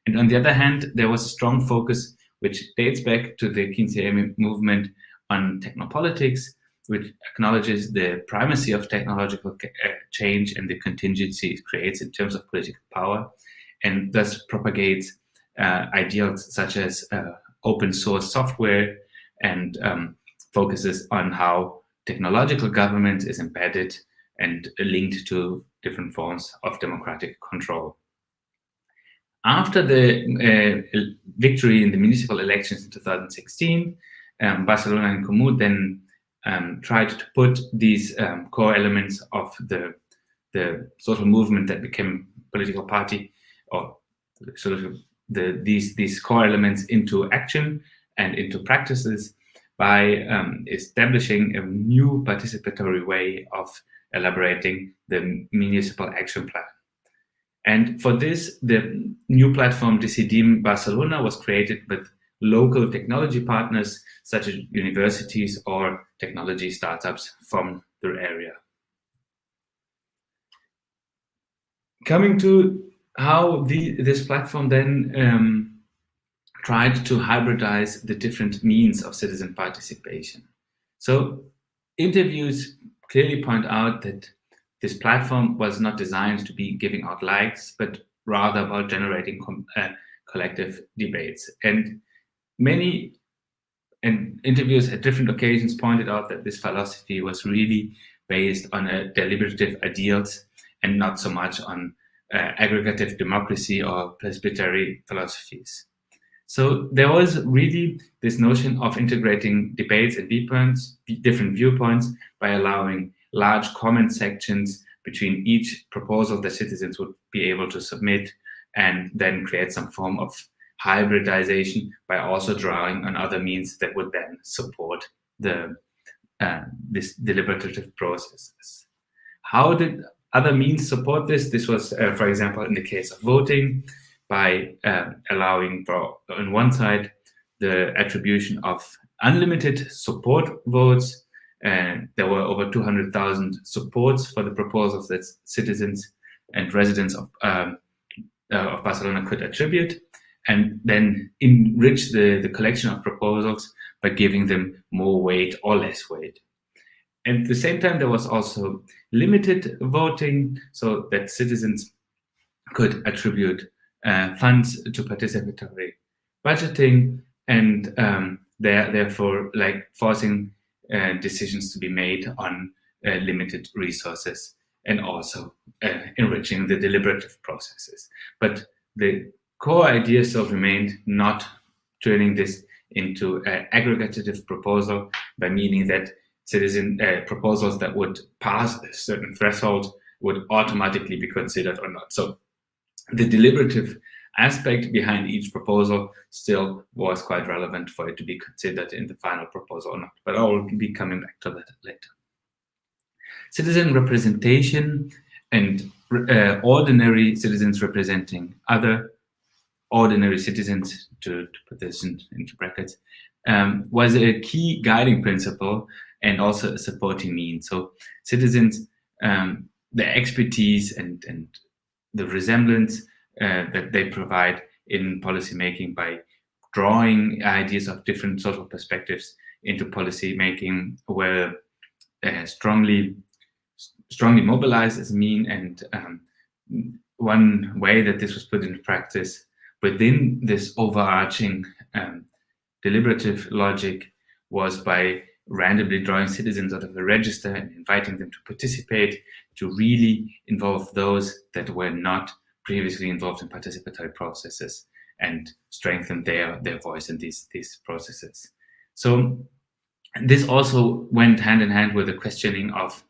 And on the other hand, there was a strong focus which dates back to the 15M movement on technopolitics, which acknowledges the primacy of technological change and the contingency it creates in terms of political power, and thus propagates ideals such as open source software and focuses on how technological government is embedded and linked to different forms of democratic control. After the victory in the municipal elections in 2016, Barcelona en Comú then tried to put these core elements of the social movement that became a political party, or sort of these core elements into action and into practices by establishing a new participatory way of elaborating the municipal action plan. And for this, the new platform DCD Barcelona was created with local technology partners such as universities or technology startups from their area. Coming to how this platform then tried to hybridize the different means of citizen participation. So interviews clearly point out that this platform was not designed to be giving out likes, but rather about generating collective debates. And many interviews at different occasions pointed out that this philosophy was really based on deliberative ideals and not so much on aggregative democracy or participatory philosophies. So there was really this notion of integrating debates and different viewpoints by allowing large comment sections between each proposal the citizens would be able to submit, and then create some form of hybridization by also drawing on other means that would then support this deliberative processes. How did other means support this? This was, for example, in the case of voting, by allowing, on one side, the attribution of unlimited support votes. There were over 200,000 supports for the proposals that citizens and residents of Barcelona could attribute, and then enrich the collection of proposals by giving them more weight or less weight. And at the same time, there was also limited voting, so that citizens could attribute funds to participatory budgeting, and therefore forcing decisions to be made on limited resources, and also enriching the deliberative processes. But the core idea still remained, not turning this into an aggregative proposal, by meaning that citizen proposals that would pass a certain threshold would automatically be considered or not. So the deliberative aspect behind each proposal still was quite relevant for it to be considered in the final proposal or not. But I will be coming back to that later. Citizen representation and ordinary citizens representing other ordinary citizens, to put this into brackets, was a key guiding principle and also a supporting means. So citizens, the expertise and the resemblance that they provide in policy making by drawing ideas of different social perspectives into policy making were strongly mobilized as a mean. And one way that this was put into practice within this overarching deliberative logic was by randomly drawing citizens out of the register and inviting them to participate, to really involve those that were not previously involved in participatory processes and strengthen their voice in these processes. So this also went hand in hand with the questioning of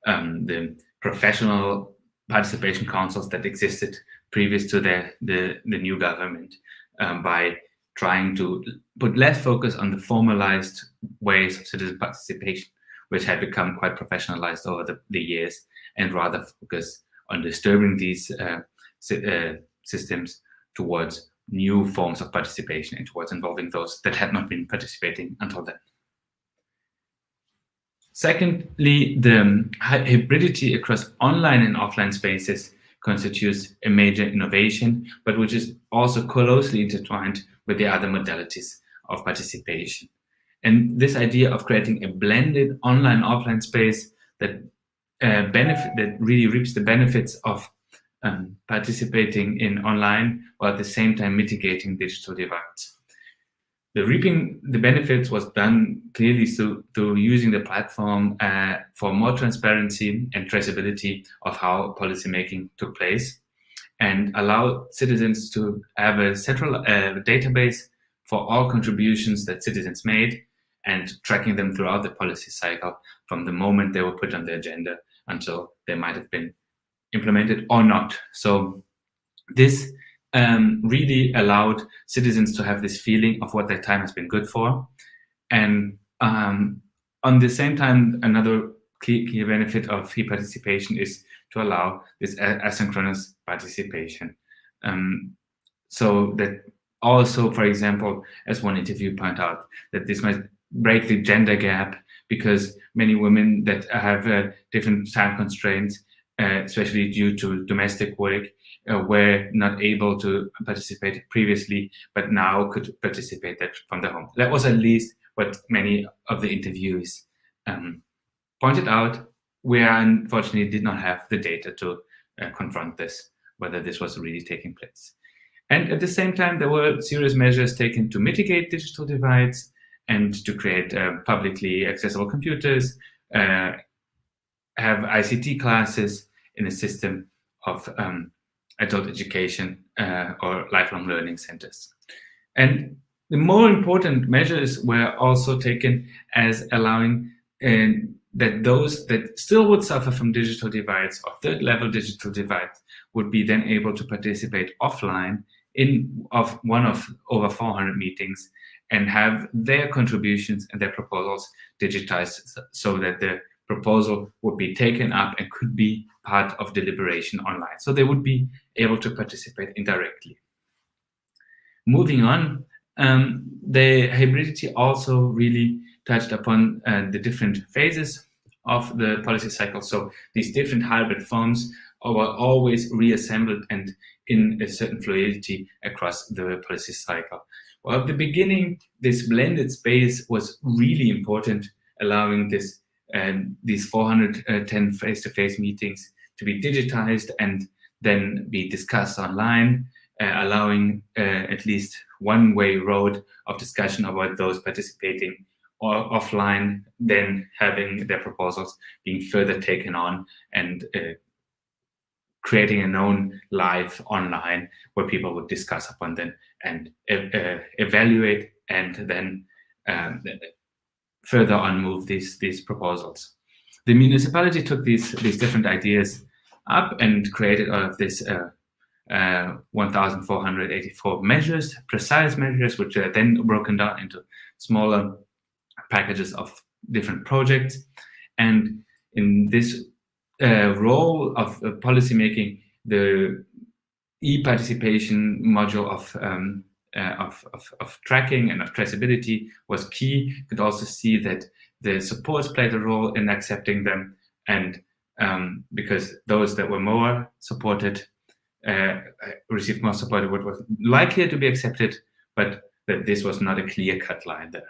the professional participation councils that existed previous to the new government, by trying to put less focus on the formalized ways of citizen participation, which had become quite professionalized over the years, and rather focus on disturbing these systems towards new forms of participation and towards involving those that had not been participating until then. Secondly, the hybridity across online and offline spaces constitutes a major innovation, but which is also closely intertwined with the other modalities of participation. And this idea of creating a blended online-offline space that really reaps the benefits of participating in online, while at the same time mitigating digital divides. The reaping the benefits was done clearly through using the platform for more transparency and traceability of how policymaking took place, and allow citizens to have a central database for all contributions that citizens made, and tracking them throughout the policy cycle from the moment they were put on the agenda until they might have been implemented or not. So this really allowed citizens to have this feeling of what their time has been good for. And on the same time, another key benefit of e-participation is to allow this asynchronous participation. So that also, for example, as one interview pointed out, that this might break the gender gap, because many women that have different time constraints, especially due to domestic work, were not able to participate previously, but now could participate from their home. That was at least what many of the interviewees pointed out. We unfortunately did not have the data to confront this, whether this was really taking place. And at the same time, there were serious measures taken to mitigate digital divides and to create publicly accessible computers, have ICT classes in a system of adult education or lifelong learning centers. And the more important measures were also taken as allowing that those that still would suffer from digital divides or third level digital divides would be then able to participate offline in one of over 400 meetings and have their contributions and their proposals digitized, so that the proposal would be taken up and could be part of deliberation online. So they would be able to participate indirectly. Moving on, the hybridity also really touched upon the different phases of the policy cycle. So these different hybrid forms were always reassembled and in a certain fluidity across the policy cycle. Well, at the beginning, this blended space was really important, allowing these 410 face-to-face meetings to be digitized and then be discussed online, allowing at least one-way road of discussion about those participating or offline, then having their proposals being further taken on and creating a known live online where people would discuss upon them and evaluate and then further on move these proposals. The municipality took these different ideas up and created out of this 1,484 measures, precise measures, which are then broken down into smaller packages of different projects. And in this role of policymaking, the e-participation module of tracking and of traceability was key. You could also see that the supports played a role in accepting them, and because those that were more supported received more support, what was likely to be accepted, but that this was not a clear-cut line there.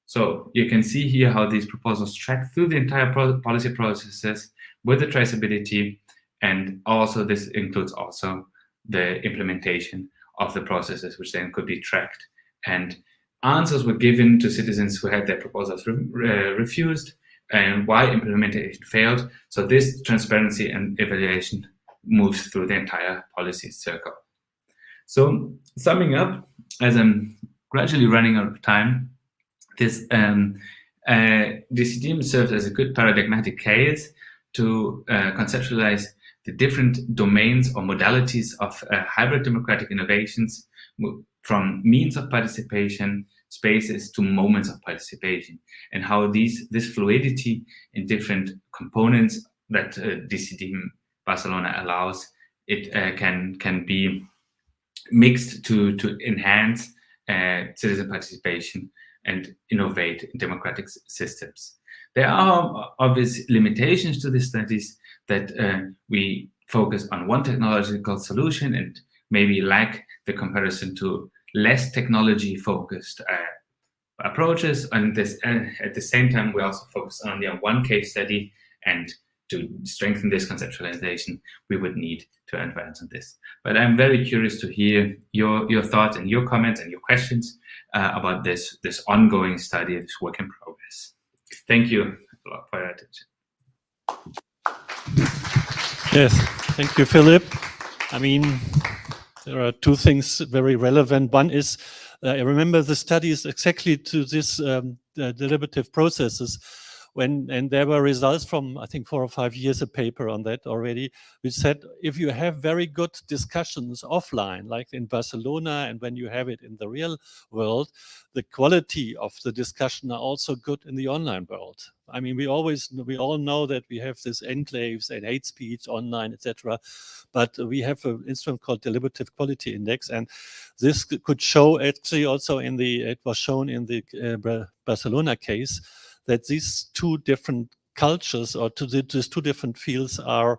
So you can see here how these proposals track through the entire policy processes with the traceability, and also this includes also the implementation of the processes, which then could be tracked. And answers were given to citizens who had their proposals refused and why implementation failed. So this transparency and evaluation moves through the entire policy circle. So summing up, as I'm gradually running out of time, this DCDM serves as a good paradigmatic case to conceptualize the different domains or modalities of hybrid democratic innovations, from means of participation, spaces, to moments of participation, and how this fluidity in different components that DCDM Barcelona allows, it can be mixed to enhance citizen participation and innovate democratic systems. There are obvious limitations to these studies, that we focus on one technological solution and maybe lack the comparison to less technology-focused approaches. And this, at the same time, we also focus only on one case study, and to strengthen this conceptualization, we would need to advance on this. But I'm very curious to hear your thoughts and your comments and your questions about this ongoing study, this work in progress. Thank you a lot for your attention. Yes, thank you, Philip. I mean, there are two things very relevant. One is, I remember the studies exactly to this deliberative processes, and there were results from, I think, 4 or 5 years, a paper on that already, which said if you have very good discussions offline, like in Barcelona, and when you have it in the real world, the quality of the discussion are also good in the online world. I mean, we all know that we have this enclaves and hate speech online, etc. But we have an instrument called Deliberative Quality Index, and this could show actually also it was shown in the Barcelona case, that these two different cultures, or these two different fields, are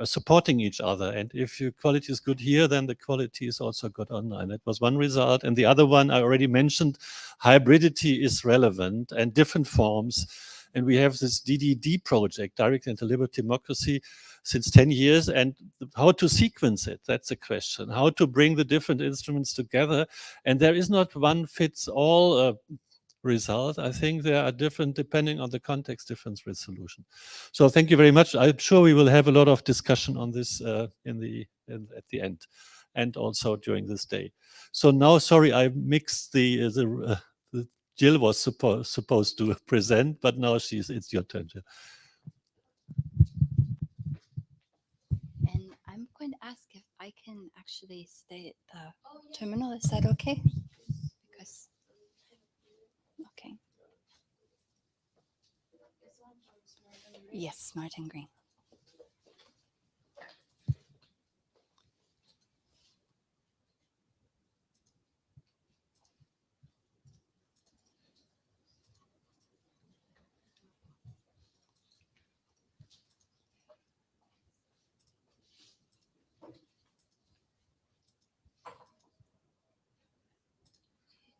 supporting each other. And if your quality is good here, then the quality is also good online. That was one result. And the other one I already mentioned, hybridity is relevant and different forms. And we have this DDD project, Direct and Deliberative Democracy, since 10 years. And how to sequence it, that's a question. How to bring the different instruments together. And there is not one fits all result. I think there are different, depending on the context, different resolution. So thank you very much. I'm sure we will have a lot of discussion on this at the end, and also during this day. So now, sorry, I mixed the Jill was supposed to present, but now it's your turn, Jill. And I'm going to ask if I can actually stay at the terminal. Is that okay? Because okay. Yes, Martin Green.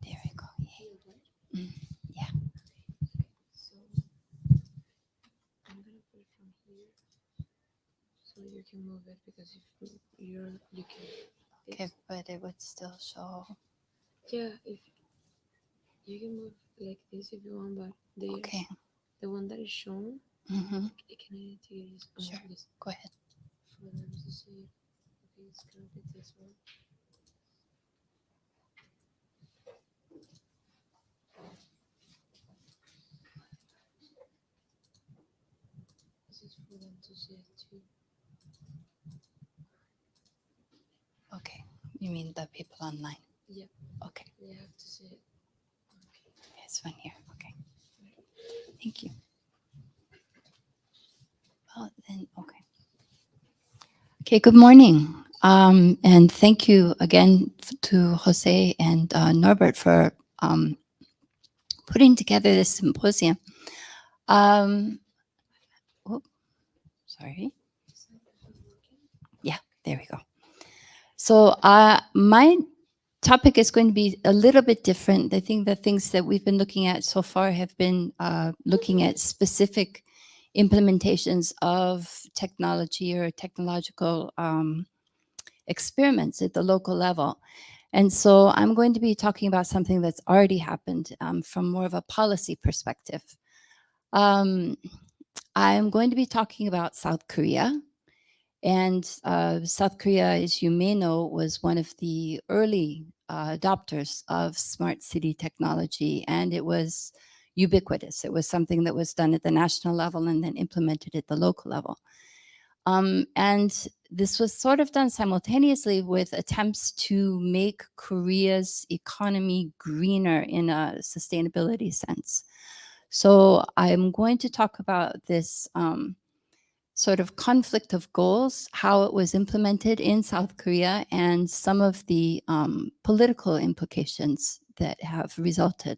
There we go. Yeah. Yeah. So I'm gonna put it from here, so you can move it, because if you can. Okay, but it would still show. Yeah, if you can move like this if you want, but the one that is shown, Mm-hmm. can I take this? Oh, Sure. this Go ahead. for them to see. Okay, it's gonna be this one. This is for them to see it too. You mean the people online? Yeah. Okay. You have to see it. This one here. Okay. Thank you. Well, then, okay. Okay, good morning. And thank you again to Jose and Norbert for putting together this symposium. Oh, sorry. Yeah, there we go. So my topic is going to be a little bit different. I think the things that we've been looking at so far have been looking at specific implementations of technology or technological experiments at the local level. And so I'm going to be talking about something that's already happened from more of a policy perspective. I'm going to be talking about South Korea. And South Korea, as you may know, was one of the early adopters of smart city technology, and it was ubiquitous. It was something that was done at the national level and then implemented at the local level. And this was sort of done simultaneously with attempts to make Korea's economy greener in a sustainability sense. So I'm going to talk about this sort of conflict of goals, how it was implemented in South Korea, and some of the political implications that have resulted.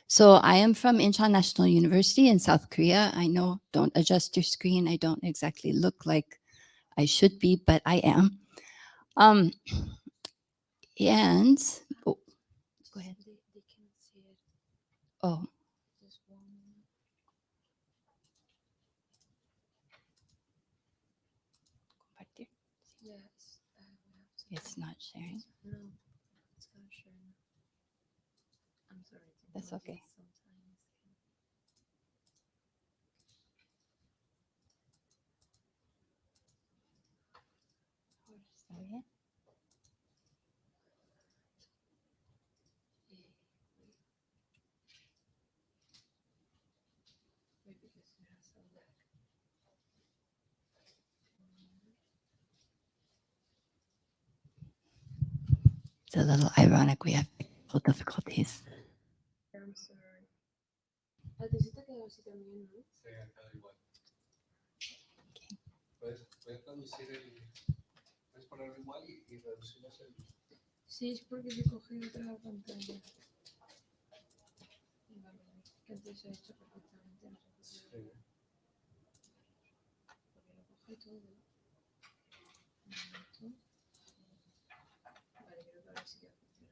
So I am from Incheon National University in South Korea. I know, don't adjust your screen. I don't exactly look like I should be, but I am. And, oh, go ahead. They can see it. Oh, Just one. compartir. Yes. We have to. It's not sharing. No, it's gonna share now. I'm sorry. That's okay. Sometimes. ¿Está bien? Maybe because it has some lag. It's a little ironic. We have technical difficulties. I'm sorry. A ti sí te quedó así también, ¿no? Sí, acá igual. Puedes traducir puedes ponerlo igual y reducimos el. Sí, es porque yo cogí otra pantalla. Vale, que antes se ha hecho perfectamente. No sé por qué. Porque lo cogí todo. Un momento. Vale, creo que ahora sí que funciona.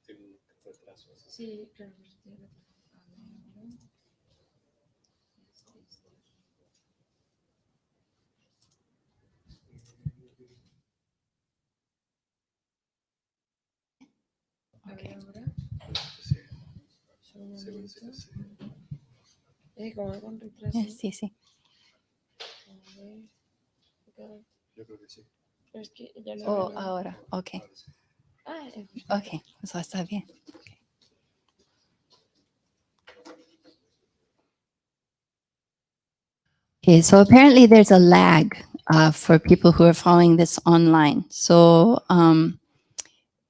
Tiene un retraso. Sí, claro, pues tiene retraso. A ver, ahora. A ver, ahora. Sí. Solo un Sí, momento. sí. Como con retraso. Sí, sí. A ver. Claro. Yo creo que sí. Pero es que ya lo Oh, arreglé. ahora. Ok. Ahora sí. Ah, Ok. Eso está bien. Okay. Okay, so apparently there's a lag for people who are following this online. So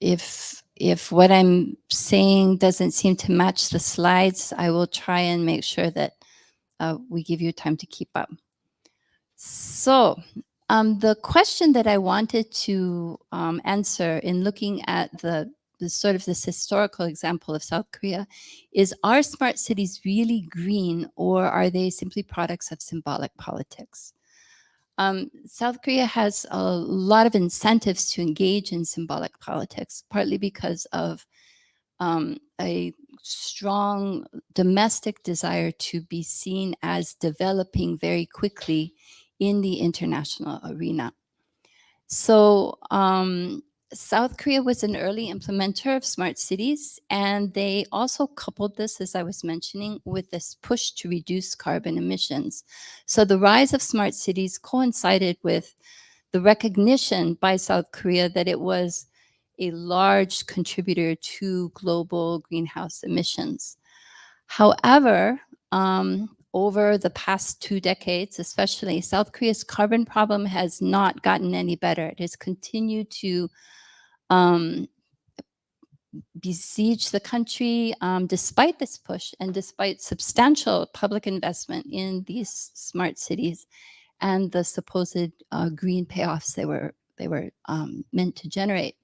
if what I'm saying doesn't seem to match the slides, I will try and make sure that we give you time to keep up. So the question that I wanted to answer in looking at the sort of this historical example of South Korea is, are smart cities really green, or are they simply products of symbolic politics? South Korea has a lot of incentives to engage in symbolic politics, partly because of a strong domestic desire to be seen as developing very quickly in the international arena. So South Korea was an early implementer of smart cities, and they also coupled this, as I was mentioning, with this push to reduce carbon emissions. So the rise of smart cities coincided with the recognition by South Korea that it was a large contributor to global greenhouse emissions. However, over the past 2 decades, especially, South Korea's carbon problem has not gotten any better. It has continued to besiege the country despite this push and despite substantial public investment in these smart cities and the supposed green payoffs they were meant to generate.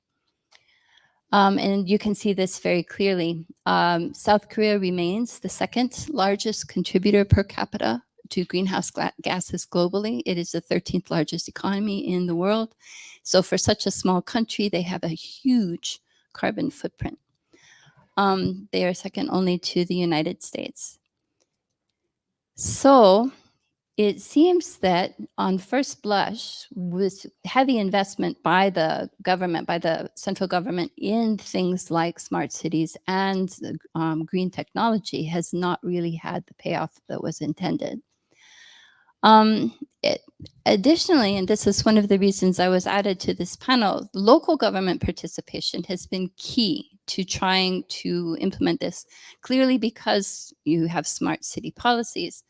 And you can see this very clearly. South Korea remains the second largest contributor per capita to greenhouse gases globally. It is the 13th largest economy in the world. So for such a small country, they have a huge carbon footprint. They are second only to the United States. So it seems that on first blush, with heavy investment by the government, by the central government in things like smart cities and green technology has not really had the payoff that was intended. Additionally, and this is one of the reasons I was added to this panel, local government participation has been key to trying to implement this, clearly because you have smart city policies,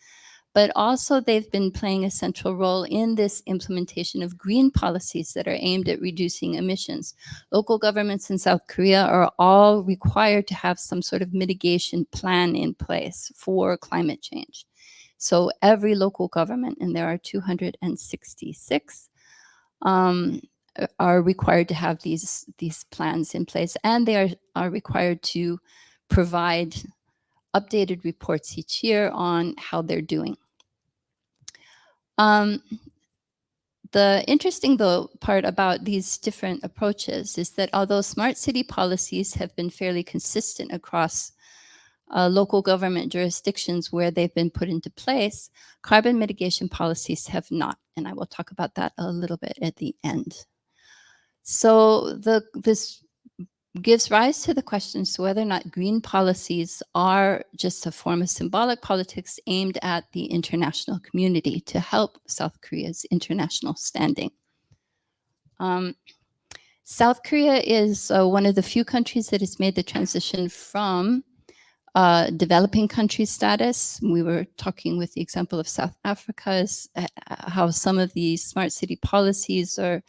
but also they've been playing a central role in this implementation of green policies that are aimed at reducing emissions. Local governments in South Korea are all required to have some sort of mitigation plan in place for climate change. So every local government, and there are 266, are required to have these plans in place, and they are required to provide updated reports each year on how they're doing. The interesting part about these different approaches is that although smart city policies have been fairly consistent across local government jurisdictions where they've been put into place, carbon mitigation policies have not. And I will talk about that a little bit at the end. So this gives rise to the questions to whether or not green policies are just a form of symbolic politics aimed at the international community to help South Korea's international standing. South Korea is one of the few countries that has made the transition from developing country status. We were talking with the example of South Africa, how some of these smart city policies or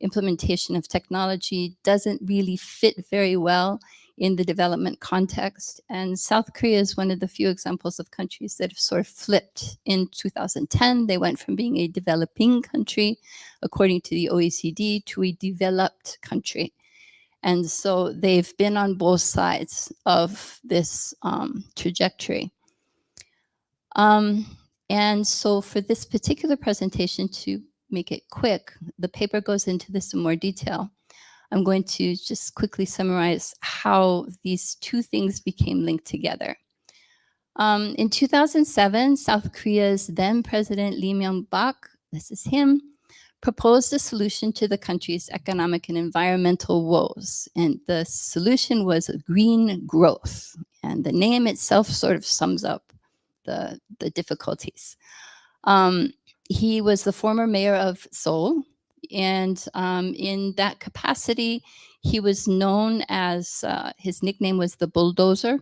implementation of technology doesn't really fit very well in the development context. And South Korea is one of the few examples of countries that have sort of flipped. In 2010, they went from being a developing country, according to the OECD, to a developed country. And so they've been on both sides of this trajectory. And so for this particular presentation, to make it quick, the paper goes into this in more detail. I'm going to just quickly summarize how these two things became linked together. In 2007, South Korea's then President Lee Myung-bak, this is him, proposed a solution to the country's economic and environmental woes. And the solution was green growth. And the name itself sort of sums up the difficulties. He was the former mayor of Seoul. And in that capacity, he was known as, his nickname was the bulldozer.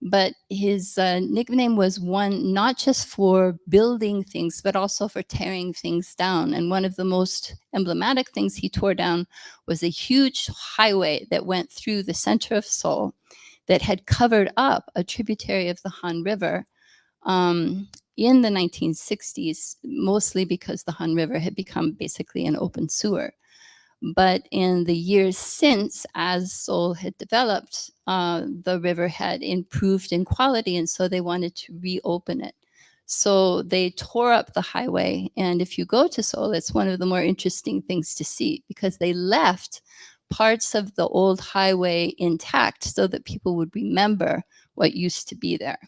But his nickname was one not just for building things, but also for tearing things down. And one of the most emblematic things he tore down was a huge highway that went through the center of Seoul that had covered up a tributary of the Han River in the 1960s, mostly because the Han River had become basically an open sewer. But in the years since, as Seoul had developed, the river had improved in quality, and so they wanted to reopen it. So they tore up the highway, and if you go to Seoul, it's one of the more interesting things to see, because they left parts of the old highway intact so that people would remember what used to be there.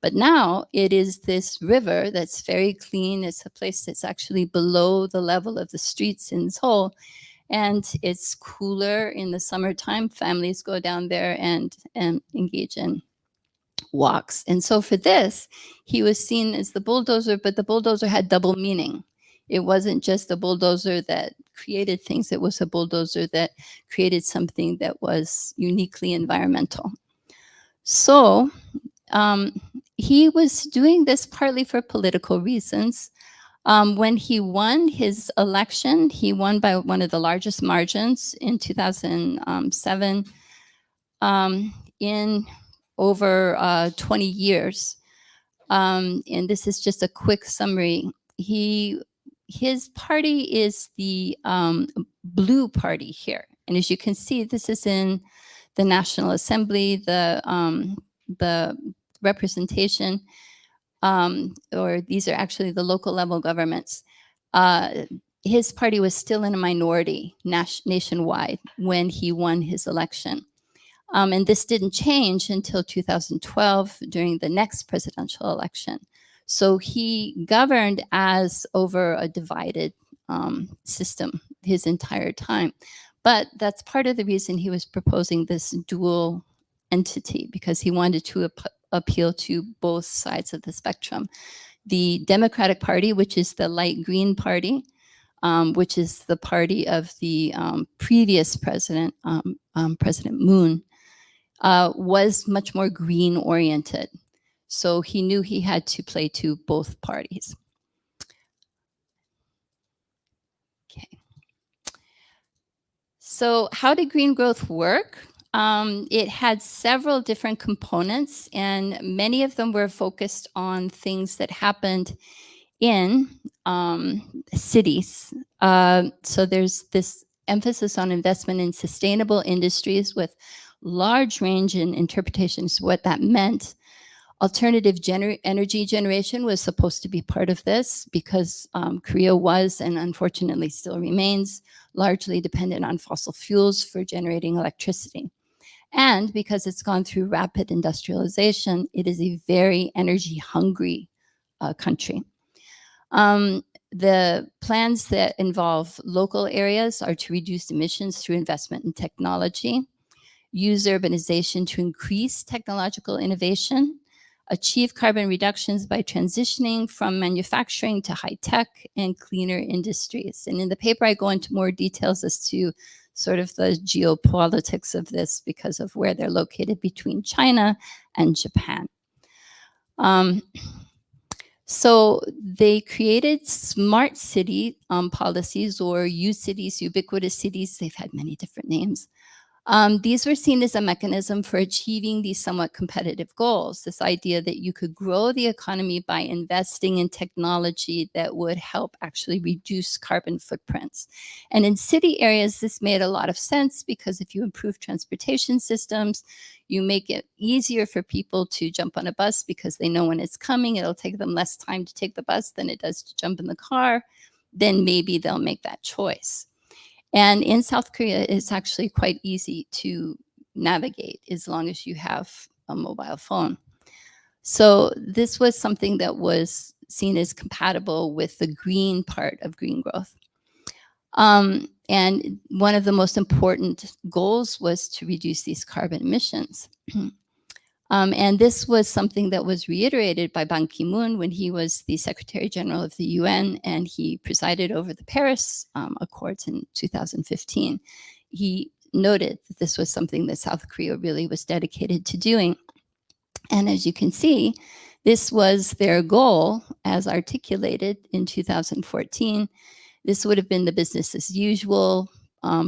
But now it is this river that's very clean. It's a place that's actually below the level of the streets in Seoul. And it's cooler in the summertime. Families go down there and engage in walks. And so for this, he was seen as the bulldozer, but the bulldozer had double meaning. It wasn't just a bulldozer that created things. It was a bulldozer that created something that was uniquely environmental. So he was doing this partly for political reasons. When he won his election, he won by one of the largest margins in 2007 in over 20 years. And this is just a quick summary. His party is the blue party here. And as you can see, this is in the National Assembly, the representation, or these are actually the local level governments. His party was still in a minority nationwide when he won his election. And this didn't change until 2012 during the next presidential election. So he governed as over a divided system his entire time. But that's part of the reason he was proposing this dual entity, because he wanted to appeal to both sides of the spectrum. The Democratic Party, which is the light green party, which is the party of the previous president, President Moon, was much more green oriented. So he knew he had to play to both parties. Okay. So how did green growth work? It had several different components, and many of them were focused on things that happened in cities. So there's this emphasis on investment in sustainable industries with large range in interpretations of what that meant. Alternative energy generation was supposed to be part of this because Korea was, and unfortunately still remains, largely dependent on fossil fuels for generating electricity. And because it's gone through rapid industrialization, it is a very energy hungry country. The plans that involve local areas are to reduce emissions through investment in technology, use urbanization to increase technological innovation, achieve carbon reductions by transitioning from manufacturing to high tech and cleaner industries. And in the paper, I go into more details as to sort of the geopolitics of this because of where they're located between China and Japan. So they created smart city policies, or U-cities, ubiquitous cities. They've had many different names. These were seen as a mechanism for achieving these somewhat competitive goals. This idea that you could grow the economy by investing in technology that would help actually reduce carbon footprints. And in city areas, this made a lot of sense because if you improve transportation systems, you make it easier for people to jump on a bus because they know when it's coming. It'll take them less time to take the bus than it does to jump in the car. Then maybe they'll make that choice. And in South Korea, it's actually quite easy to navigate as long as you have a mobile phone. So this was something that was seen as compatible with the green part of green growth. And one of the most important goals was to reduce these carbon emissions. And this was something that was reiterated by Ban Ki-moon when he was the Secretary General of the UN, and he presided over the Paris Accords in 2015. He noted that this was something that South Korea really was dedicated to doing. And as you can see, this was their goal as articulated in 2014. This would have been the business as usual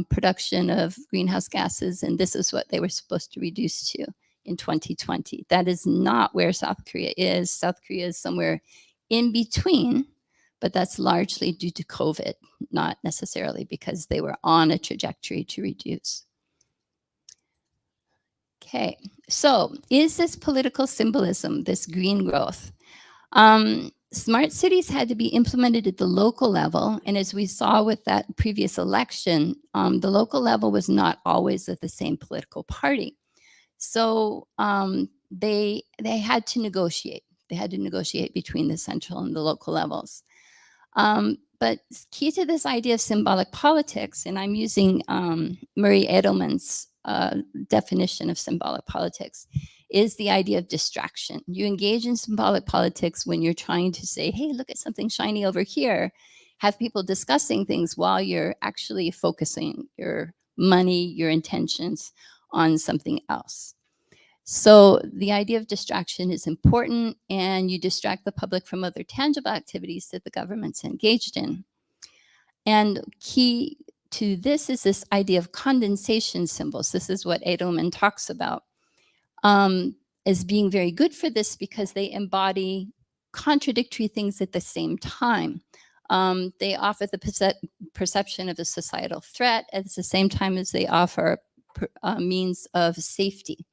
production of greenhouse gases, and this is what they were supposed to reduce to in 2020. That is not where South Korea is. South Korea is somewhere in between, but that's largely due to COVID, not necessarily because they were on a trajectory to reduce. Okay, so is this political symbolism, this green growth? Smart cities had to be implemented at the local level. And as we saw with that previous election, the local level was not always of the same political party. So they had to negotiate. They had to negotiate between the central and the local levels. But key to this idea of symbolic politics, and I'm using Murray Edelman's definition of symbolic politics, is the idea of distraction. You engage in symbolic politics when you're trying to say, hey, look at something shiny over here. Have people discussing things while you're actually focusing your money, your intentions on something else. So the idea of distraction is important, and you distract the public from other tangible activities that the government's engaged in. And key to this is this idea of condensation symbols. This is what Edelman talks about as being very good for this because they embody contradictory things at the same time. They offer the perception of a societal threat at the same time as they offer means of safety.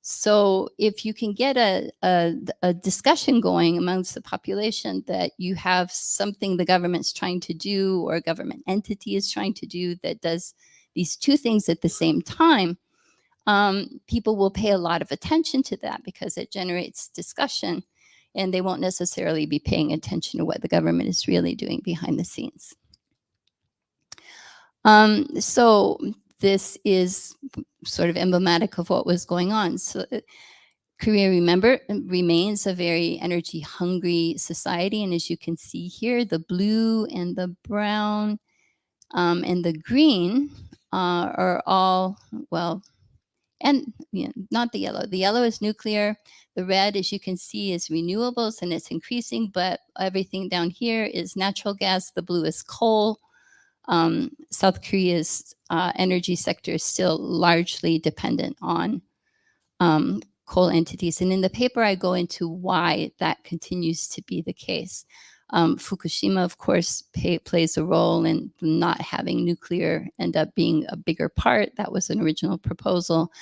So if you can get a discussion going amongst the population that you have something the government's trying to do or a government entity is trying to do that does these two things at the same time, people will pay a lot of attention to that because it generates discussion, and they won't necessarily be paying attention to what the government is really doing behind the scenes. So this is sort of emblematic of what was going on. So Korea, remember, remains a very energy hungry society. And as you can see here, the blue and the brown and the green are all, well, and not the yellow. The yellow is nuclear. The red, as you can see, is renewables and it's increasing, but everything down here is natural gas. The blue is coal. South Korea's energy sector is still largely dependent on coal entities. And in the paper, I go into why that continues to be the case. Fukushima, of course, plays a role in not having nuclear end up being a bigger part. That was an original proposal.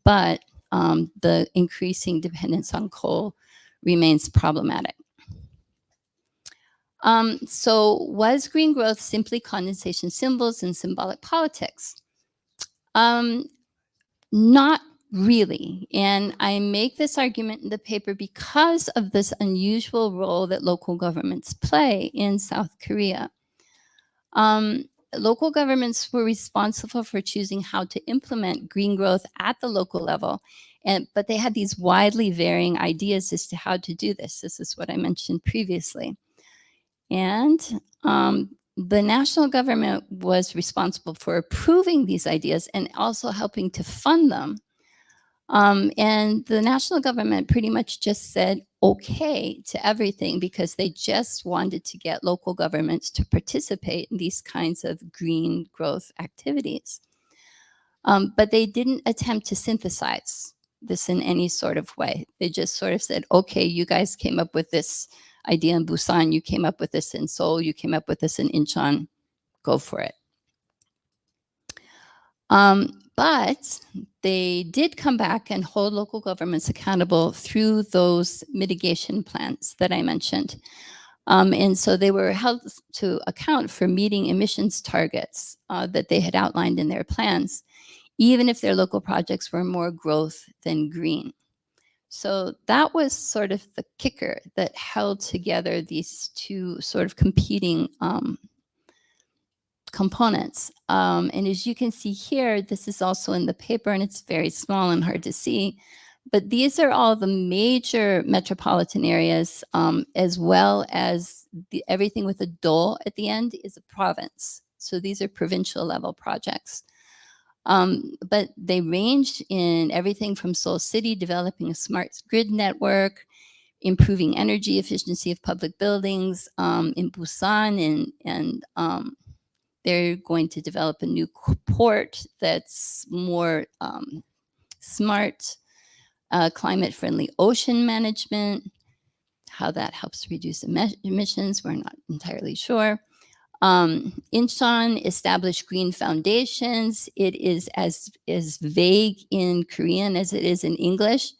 But the increasing dependence on coal remains problematic. So was green growth simply condensation symbols and symbolic politics? Not really. And I make this argument in the paper because of this unusual role that local governments play in South Korea. Local governments were responsible for choosing how to implement green growth at the local level, but they had these widely varying ideas as to how to do this. This is what I mentioned previously. And the national government was responsible for approving these ideas and also helping to fund them. And the national government pretty much just said okay to everything because they just wanted to get local governments to participate in these kinds of green growth activities. But they didn't attempt to synthesize this in any sort of way. They just sort of said, okay, you guys came up with this idea in Busan, you came up with this in Seoul, you came up with this in Incheon, go for it. But they did come back and hold local governments accountable through those mitigation plans that I mentioned. And so they were held to account for meeting emissions targets that they had outlined in their plans, even if their local projects were more growth than green. So that was sort of the kicker that held together these two sort of competing components. And as you can see here, this is also in the paper and it's very small and hard to see, but these are all the major metropolitan areas, as well as everything with a do at the end is a province. So these are provincial level projects. But they ranged in everything from Seoul City, developing a smart grid network, improving energy efficiency of public buildings, in Busan, and they're going to develop a new port that's more smart, climate-friendly ocean management. How that helps reduce emissions, we're not entirely sure. Incheon established green foundations. It is as vague in Korean as it is in English.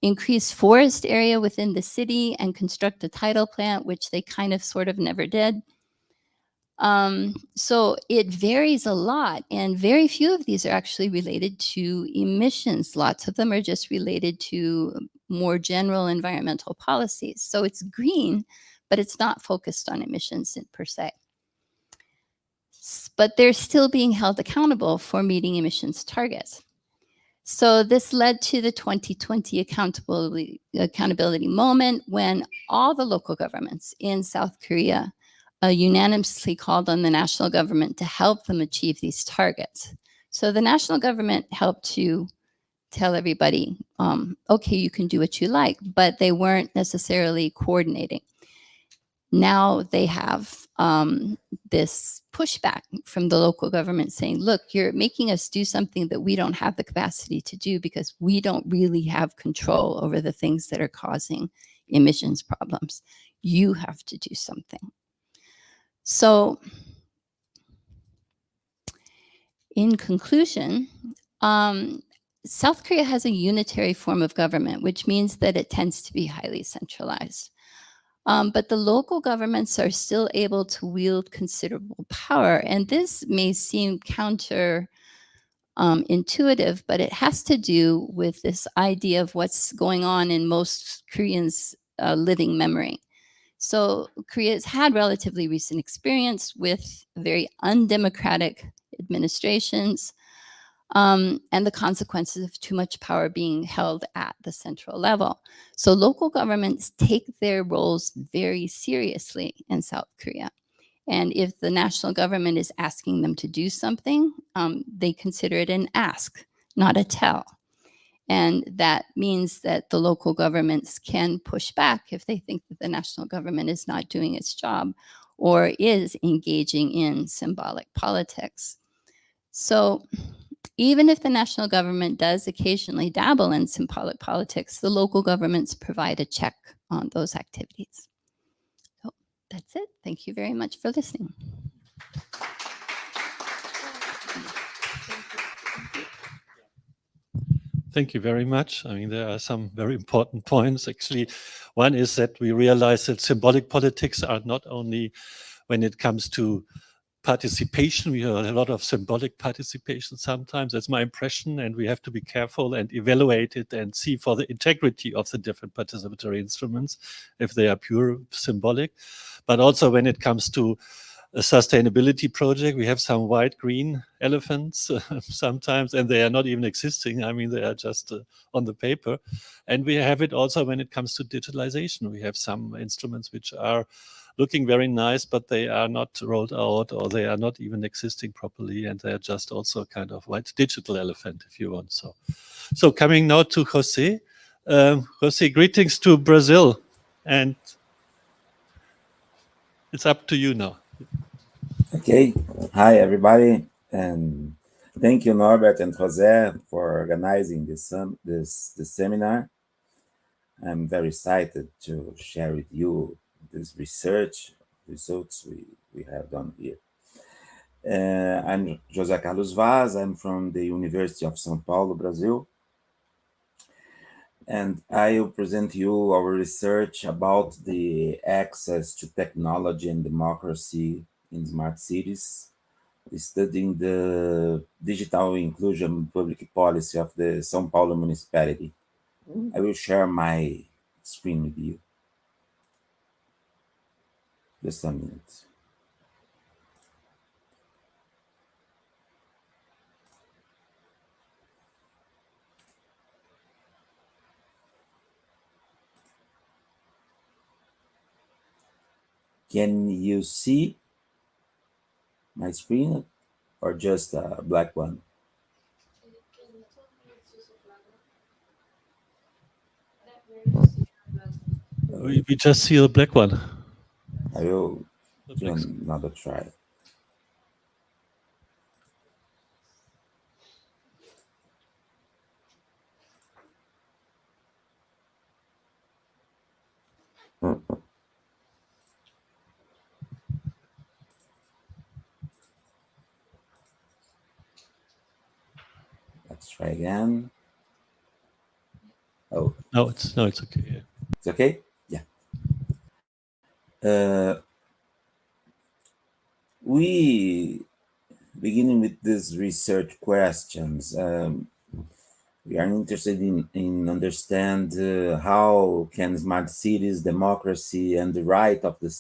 Increase forest area within the city and construct a tidal plant, which they kind of sort of never did. So it varies a lot, and very few of these are actually related to emissions. Lots of them are just related to more general environmental policies. So it's green, but it's not focused on emissions per se. But they're still being held accountable for meeting emissions targets. So this led to the 2020 accountability moment when all the local governments in South Korea unanimously called on the national government to help them achieve these targets. So the national government helped to tell everybody, okay, you can do what you like, but they weren't necessarily coordinating. Now they have this pushback from the local government saying, look, you're making us do something that we don't have the capacity to do because we don't really have control over the things that are causing emissions problems. You have to do something. So in conclusion, South Korea has a unitary form of government, which means that it tends to be highly centralized. But the local governments are still able to wield considerable power. And this may seem counter intuitive, but it has to do with this idea of what's going on in most Koreans' living memory. So Korea has had relatively recent experience with very undemocratic administrations and the consequences of too much power being held at the central level. So local governments take their roles very seriously in South Korea. And if the national government is asking them to do something, they consider it an ask, not a tell. And that means that the local governments can push back if they think that the national government is not doing its job or is engaging in symbolic politics. So even if the national government does occasionally dabble in symbolic politics, the local governments provide a check on those activities. So that's it. Thank you very much for listening. Thank you very much. I mean, there are some very important points. Actually, one is that we realize that symbolic politics are not only when it comes to participation. We have a lot of symbolic participation sometimes. That's my impression. And we have to be careful and evaluate it and see for the integrity of the different participatory instruments, if they are pure symbolic. But also when it comes to a sustainability project, we have some white-green elephants sometimes, and they are not even existing. I mean, they are just on the paper. And we have it also when it comes to digitalization. We have some instruments which are looking very nice, but they are not rolled out or they are not even existing properly. And they're just also kind of white digital elephant, if you want. So coming now to Jose. Jose, greetings to Brazil. And it's up to you now. Okay. Hi, everybody. And thank you, Norbert and Jose, for organizing this seminar. I'm very excited to share with you this research results we have done here. I'm José Carlos Vaz. I'm from the University of São Paulo, Brazil. And I will present you our research about the access to technology and democracy in smart cities, studying the digital inclusion public policy of the São Paulo municipality. I will share my screen with you. Just a minute. Can you see my screen or just a black one? We just see a black one. I will do another try. Let's try again. Oh, No, it's okay. Yeah. it's okay? Yeah. We beginning with these research questions. We are interested in understand how can smart cities, democracy, and the right to the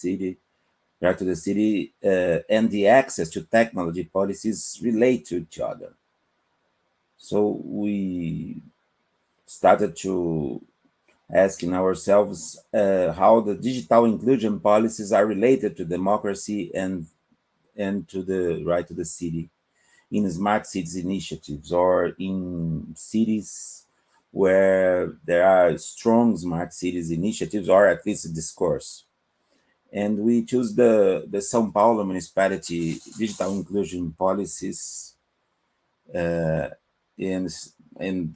city, and the access to technology policies relate to each other. So we started to asking ourselves how the digital inclusion policies are related to democracy and to the right to the city in smart cities initiatives or in cities where there are strong smart cities initiatives, or at least a discourse. And we choose the São Paulo municipality digital inclusion policies, and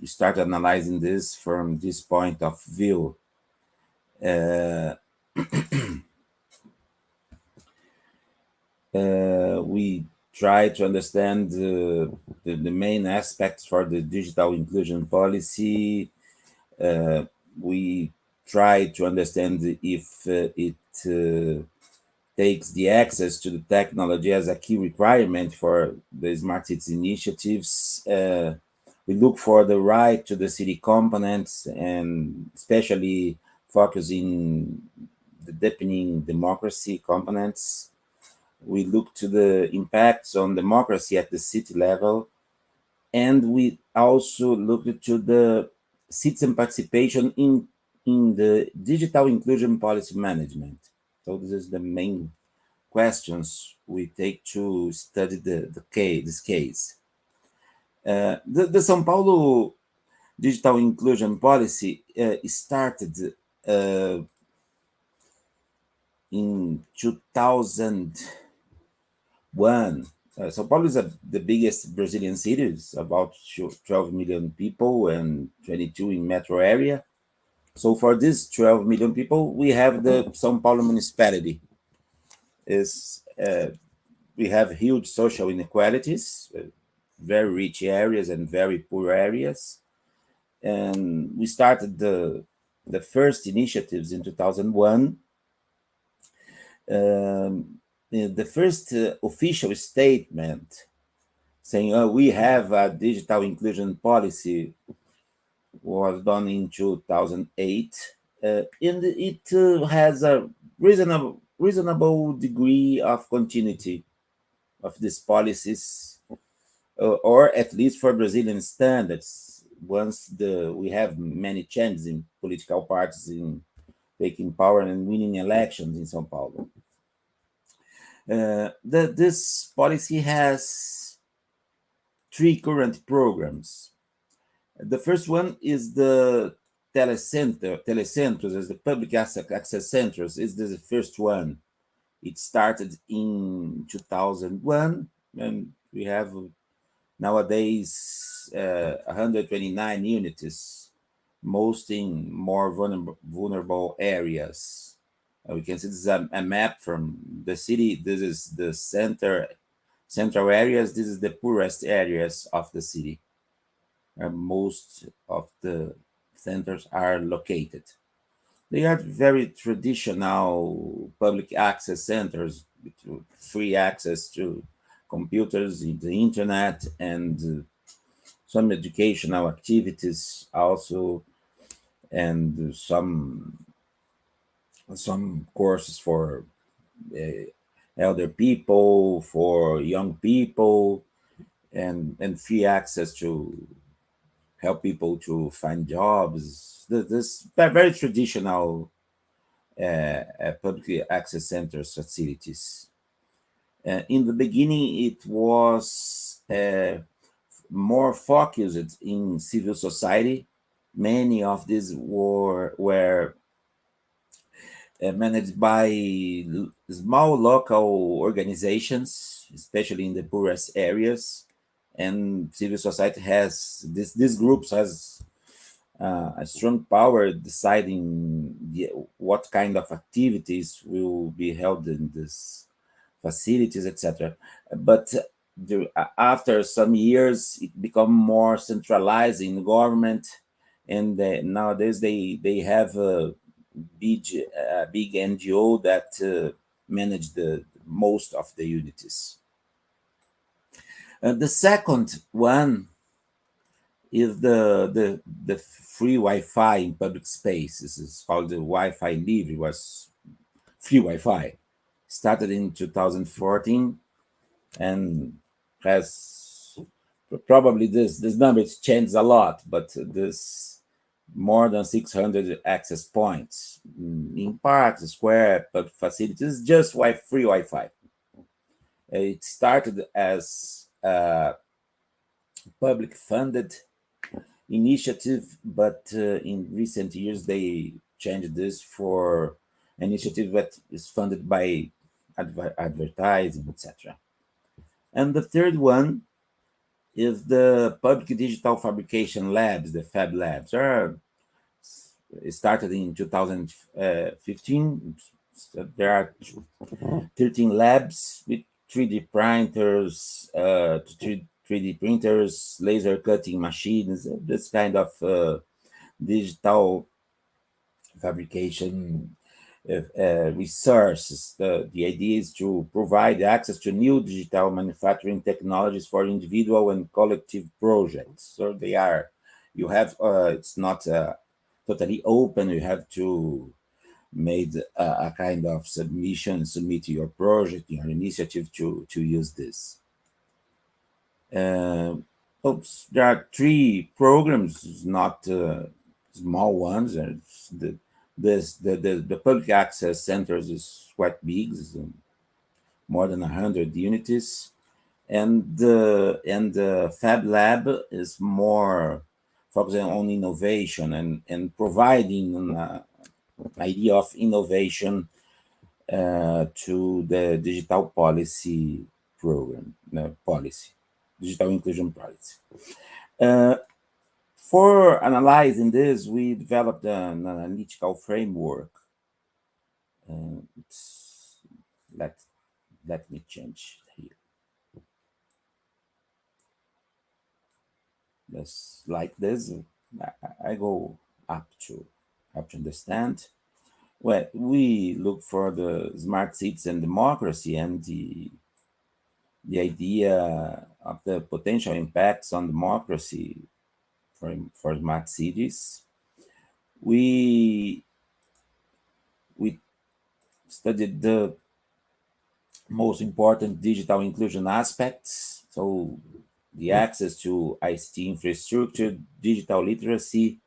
start analyzing this from this point of view. We try to understand the main aspects for the digital inclusion policy. We try to understand if it takes the access to the technology as a key requirement for the smart cities initiatives. We look for the right to the city components, and especially focusing the deepening democracy components. We look to the impacts on democracy at the city level, and we also look to the citizen participation in the digital inclusion policy management. So this is the main questions we take to study this case. The São Paulo digital inclusion policy started in 2001. São Paulo is the biggest Brazilian city. It's about 12 million people and 22 in metro area. So for these 12 million people, we have the São Paulo municipality. We have huge social inequalities, very rich areas and very poor areas. And we started the first initiatives in 2001. The first official statement saying we have a digital inclusion policy was done in 2008, and it has a reasonable degree of continuity of these policies, or at least for Brazilian standards. Once we have many changes in political parties in taking power and winning elections in São Paulo. This policy has 3 current programs. The first one is the telecentros, as the public access centers, is the first one. It started in 2001, and we have nowadays 129 units, most in more vulnerable areas. We can see this is a map from the city. This is the central areas. This is the poorest areas of the city. Most of the centers are located. They are very traditional public access centers with free access to computers, the internet, and some educational activities also, and some courses for elder people, for young people, and free access to help people to find jobs. This very traditional public access centers facilities. In the beginning, it was more focused in civil society. Many of these were managed by small local organizations, especially in the poorest areas. And civil society has these groups has a strong power deciding what kind of activities will be held in these facilities, etc. But after some years, it become more centralized in government, and nowadays they have a big NGO that manage the most of the units. The second one is the free Wi-Fi in public space. This is called the Wi-Fi Livre. It was free Wi-Fi. Started in 2014 and has probably this number has changed a lot, but this more than 600 access points in parks, square, public facilities, just free Wi-Fi. It started as public funded initiative, but in recent years they changed this for initiative that is funded by advertising, etc. And the third one is the public digital fabrication labs, the Fab Labs. It started in 2015. So there are 13 labs with 3D printers, 3D printers, laser cutting machines, this kind of digital fabrication resources. The idea is to provide access to new digital manufacturing technologies for individual and collective projects. So they are, you have, it's not totally open. You have to make a kind of submit your project, your initiative to use this. There are 3 programs, not small ones. The public access centers is quite big, more than 100 unities, and the Fab Lab is more focusing on innovation and providing an idea of innovation to the digital policy program, digital inclusion policy. For analyzing this, we developed an analytical framework. Let me change here. Just like this, I go up to understand. Well, we look for the smart cities and democracy and the idea of the potential impacts on democracy for smart cities. We studied the most important digital inclusion aspects, so the access to ICT infrastructure, digital literacy,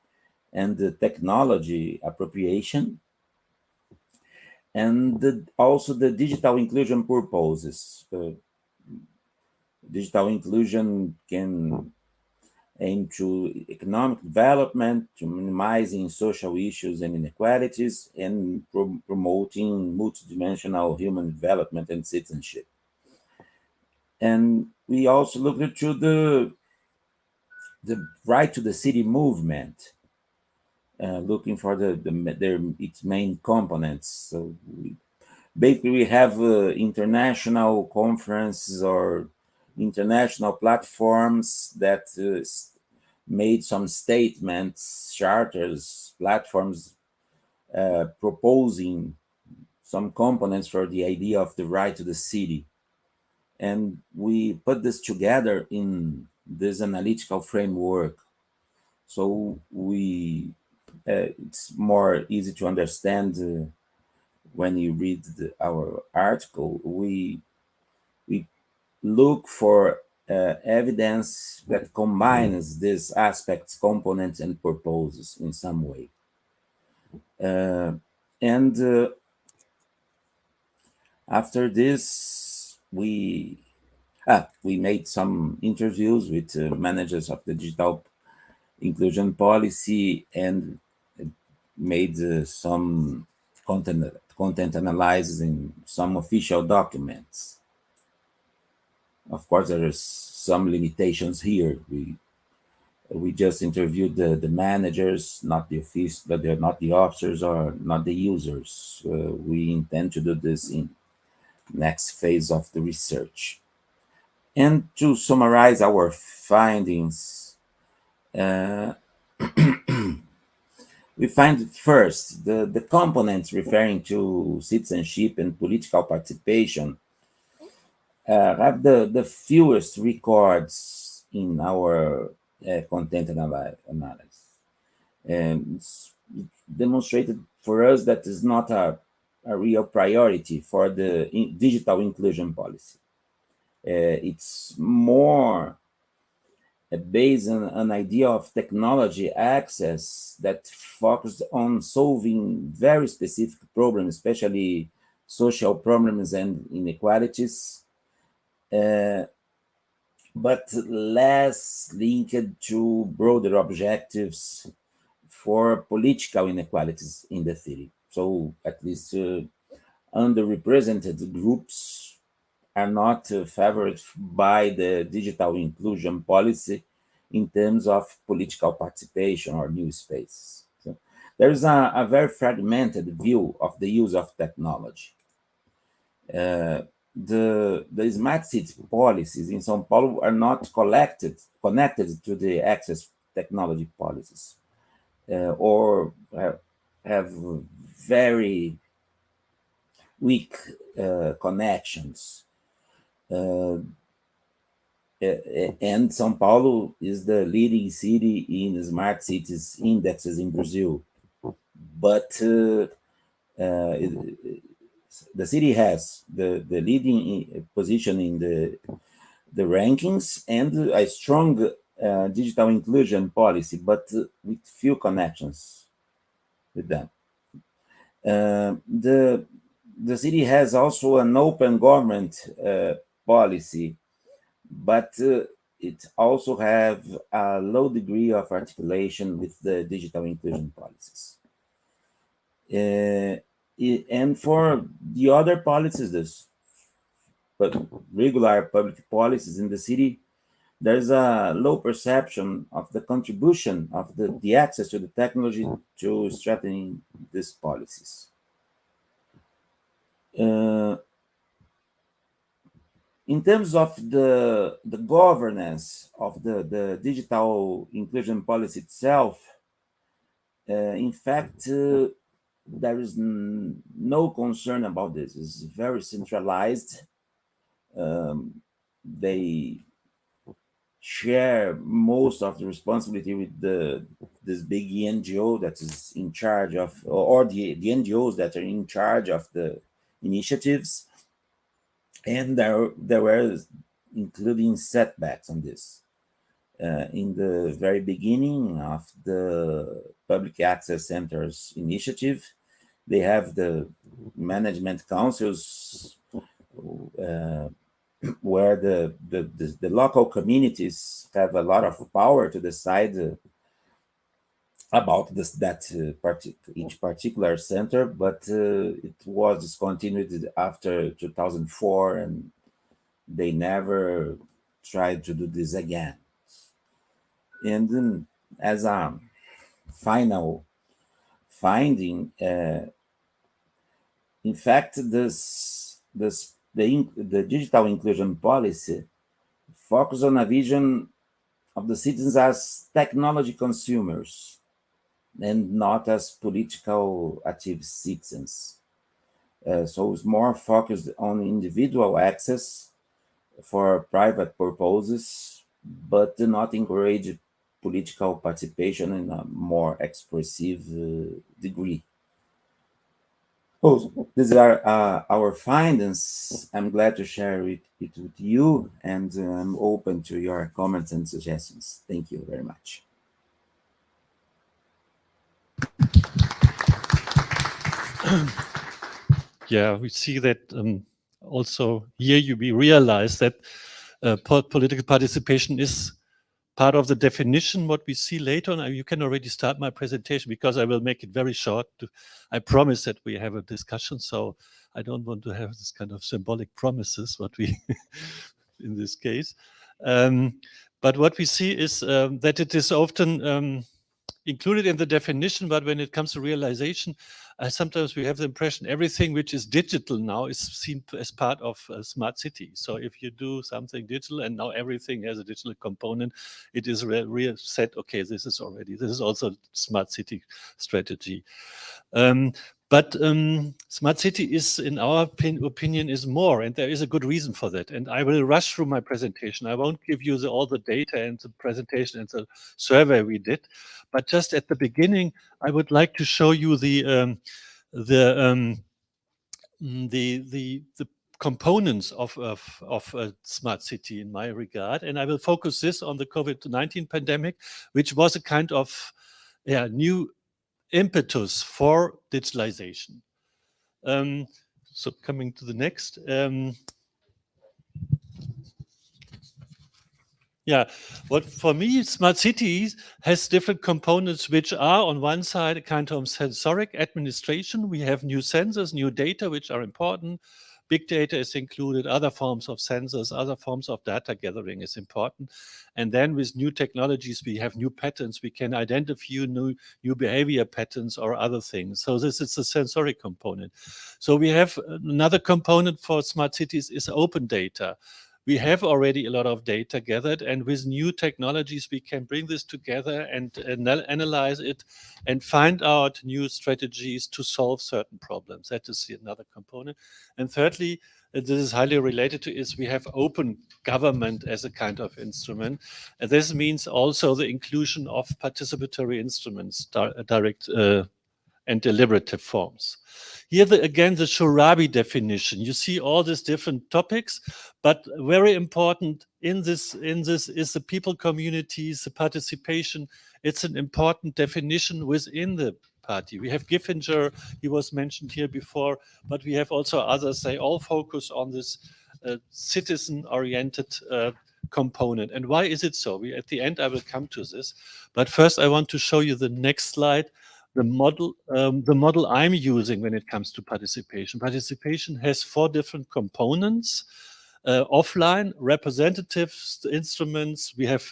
and the technology appropriation, and also the digital inclusion purposes. Digital inclusion can aim to economic development, to minimizing social issues and inequalities, and promoting multidimensional human development and citizenship. And we also looked into the right to the city movement, looking for its main components. So basically, we have international conferences or international platforms that made some statements, charters, platforms proposing some components for the idea of the right to the city. And we put this together in this analytical framework. So it's more easy to understand when you read our article. We look for evidence that combines these aspects, components, and purposes in some way. And after this, we made some interviews with managers of the digital inclusion policy and made some content analysis in some official documents. Of course, there is some limitations here. We just interviewed the managers, not the office, but they're not the officers or not the users. We intend to do this in next phase of the research. And to summarize our findings, we find first the components referring to citizenship and political participation have the fewest records in our content analysis. And it's demonstrated for us that is not a real priority for the digital inclusion policy. It's more based on an idea of technology access that focused on solving very specific problems, especially social problems and inequalities, but less linked to broader objectives for political inequalities in the city. So at least underrepresented groups are not favored by the digital inclusion policy in terms of political participation or new spaces. So there is a very fragmented view of the use of technology. The smart city policies in São Paulo are not connected to the access technology policies, or have very weak connections. And São Paulo is the leading city in smart cities indexes in Brazil. But the city has the leading position in the rankings and a strong digital inclusion policy, but with few connections with them. The city has also an open government policy, but it also have a low degree of articulation with the digital inclusion policies. And for the other policies, but regular public policies in the city, there's a low perception of the contribution of the access to the technology to strengthening these policies. In terms of the governance of the digital inclusion policy itself, in fact, there is no concern about this. It's very centralized. They share most of the responsibility with this big NGO that is in charge of, or the NGOs that are in charge of the initiatives. And there were including setbacks on this. In the very beginning of the Public Access Centers initiative, they have the management councils where the local communities have a lot of power to decide about each particular center, but it was discontinued after 2004, and they never tried to do this again. And then, as a final finding, in fact, the digital inclusion policy focuses on a vision of the citizens as technology consumers and not as political active citizens. So it's more focused on individual access for private purposes, but do not encourage political participation in a more expressive degree. Oh, these are our findings. I'm glad to share it with you, and I'm open to your comments and suggestions. Thank you very much. Yeah, we see that also here we realize that political participation is part of the definition, what we see later on. You can already start my presentation because I will make it very short. I promise that we have a discussion, so I don't want to have this kind of symbolic promises, what we, in this case. But what we see is that it is often included in the definition, but when it comes to realization, sometimes we have the impression everything which is digital now is seen as part of a smart city. So if you do something digital and now everything has a digital component, it is said, okay, this is also smart city strategy. But smart city is, in our opinion, is more, and there is a good reason for that. And I will rush through my presentation. I won't give you all the data and the presentation and the survey we did, but just at the beginning, I would like to show you the components of a smart city in my regard, and I will focus this on the COVID-19 pandemic, which was a kind of new impetus for digitalization. So coming to the next. Yeah, what for me, smart cities has different components, which are on one side a kind of sensoric administration. We have new sensors, new data, which are important. Big data is included, other forms of sensors, other forms of data gathering is important. And then with new technologies, we have new patterns. We can identify new behavior patterns or other things. So this is a sensory component. So we have another component for smart cities is open data. We have already a lot of data gathered, and with new technologies, we can bring this together and analyze it and find out new strategies to solve certain problems. That is another component. And thirdly, this is highly related to is we have open government as a kind of instrument. And this means also the inclusion of participatory instruments, direct and deliberative forms. Here, again, the Shurabi definition. You see all these different topics, but very important in this is the people communities, the participation. It's an important definition within the party. We have Giffinger, he was mentioned here before, but we have also others. They all focus on this citizen-oriented component. And why is it so? At the end, I will come to this. But first, I want to show you the next slide. The model I'm using when it comes to participation. Participation has 4 different components. Offline, representative instruments. We have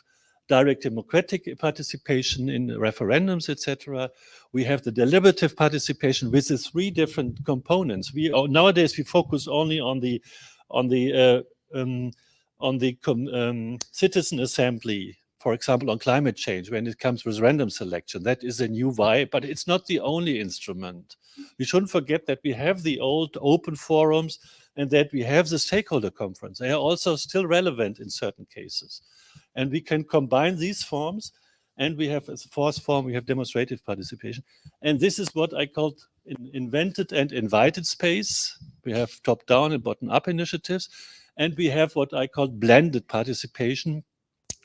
direct democratic participation in referendums, etc. We have the deliberative participation with the 3 different components. Nowadays we focus only on the citizen assembly, for example, on climate change, when it comes with random selection. That is a new vibe, but it's not the only instrument. We shouldn't forget that we have the old open forums and that we have the stakeholder conference. They are also still relevant in certain cases. And we can combine these forms, and we have as a 4th form, we have demonstrative participation. And this is what I called invented and invited space. We have top-down and bottom-up initiatives. And we have what I call blended participation,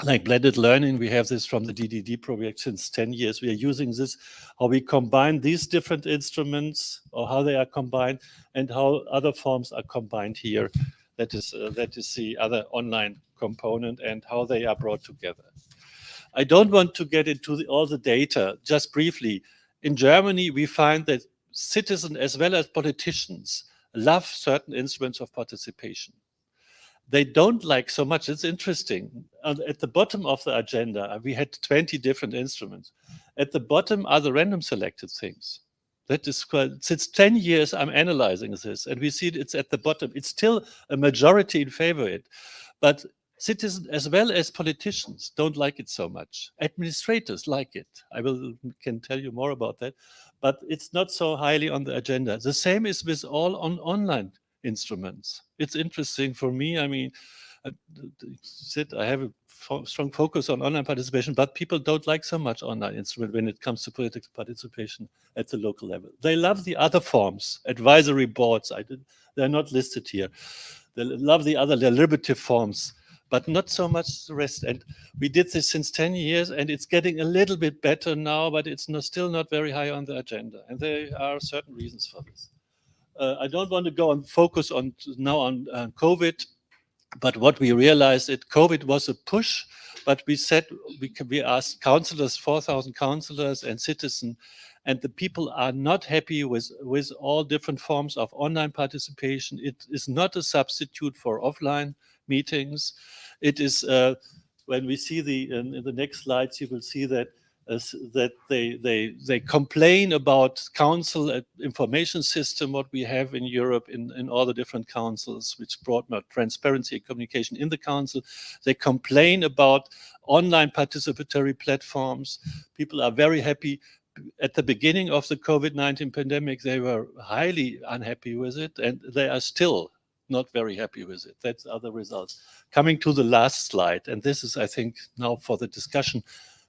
like blended learning. We have this from the DDD project since 10 years. We are using this, how we combine these different instruments or how they are combined and how other forms are combined here. That is the other online component and how they are brought together. I don't want to get into all the data, just briefly. In Germany, we find that citizens as well as politicians love certain instruments of participation. They don't like so much. It's interesting. At the bottom of the agenda, we had 20 different instruments. At the bottom are the random selected things. That is quite, since 10 years, I'm analyzing this, and we see it's at the bottom. It's still a majority in favor of it. But citizens as well as politicians don't like it so much. Administrators like it. Can tell you more about that. But it's not so highly on the agenda. The same is with all online instruments. It's interesting for me. I mean, I have a strong focus on online participation, but people don't like so much online instrument when it comes to political participation at the local level. They love the other forms, advisory boards. They're not listed here. They love the other deliberative forms, but not so much the rest. And we did this since 10 years, and it's getting a little bit better now, but it's still not very high on the agenda. And there are certain reasons for this. I don't want to go and focus on COVID, but what we realized that COVID was a push, but we said we asked counselors, 4,000 counselors and citizens, and the people are not happy with all different forms of online participation. It is not a substitute for offline meetings. It is, when we see in the next slides, you will see that they complain about council information system, what we have in Europe in all the different councils, which brought more transparency and communication in the council. They complain about online participatory platforms. People are very happy. At the beginning of the COVID-19 pandemic, they were highly unhappy with it, and they are still not very happy with it. That's other results. Coming to the last slide, and this is, I think, now for the discussion,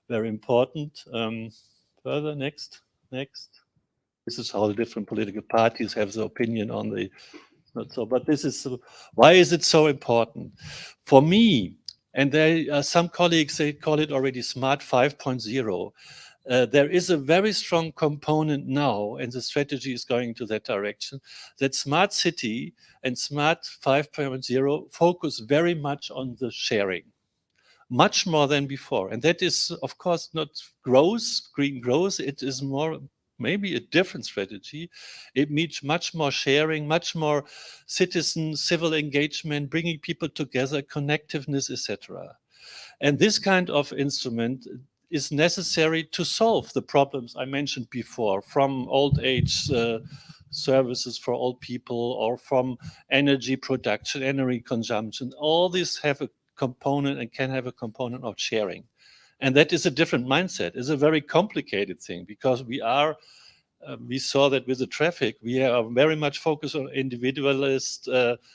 very important. Further, next. This is how the different political parties have the opinion on the, not so, but this is, why is it so important? For me, and there are some colleagues, they call it already Smart 5.0. There is a very strong component now, and the strategy is going to that direction, that Smart City and Smart 5.0 focus very much on the sharing, much more than before. And that is, of course, not green growth. It is more maybe a different strategy. It means much more sharing, much more civil engagement, bringing people together, connectiveness, etc. And this kind of instrument is necessary to solve the problems I mentioned before, from old age services for old people, or from energy production, energy consumption. All these have a component and can have a component of sharing. And that is a different mindset. It's a very complicated thing, because we saw that with the traffic, we are very much focused on individualist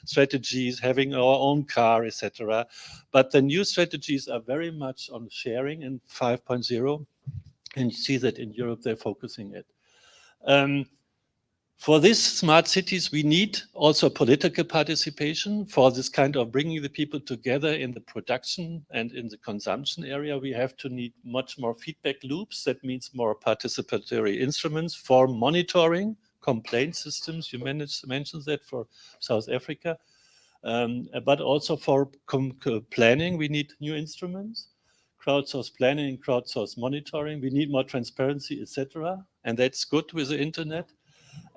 strategies, having our own car, etc. But the new strategies are very much on sharing in 5.0, and you see that in Europe they're focusing it. For these smart cities, we need also political participation. For this kind of bringing the people together in the production and in the consumption area, we have to need much more feedback loops. That means more participatory instruments for monitoring, complaint systems. You mentioned that for South Africa. But also for planning, we need new instruments. Crowdsourced planning, crowdsourced monitoring. We need more transparency, etc. And that's good with the internet.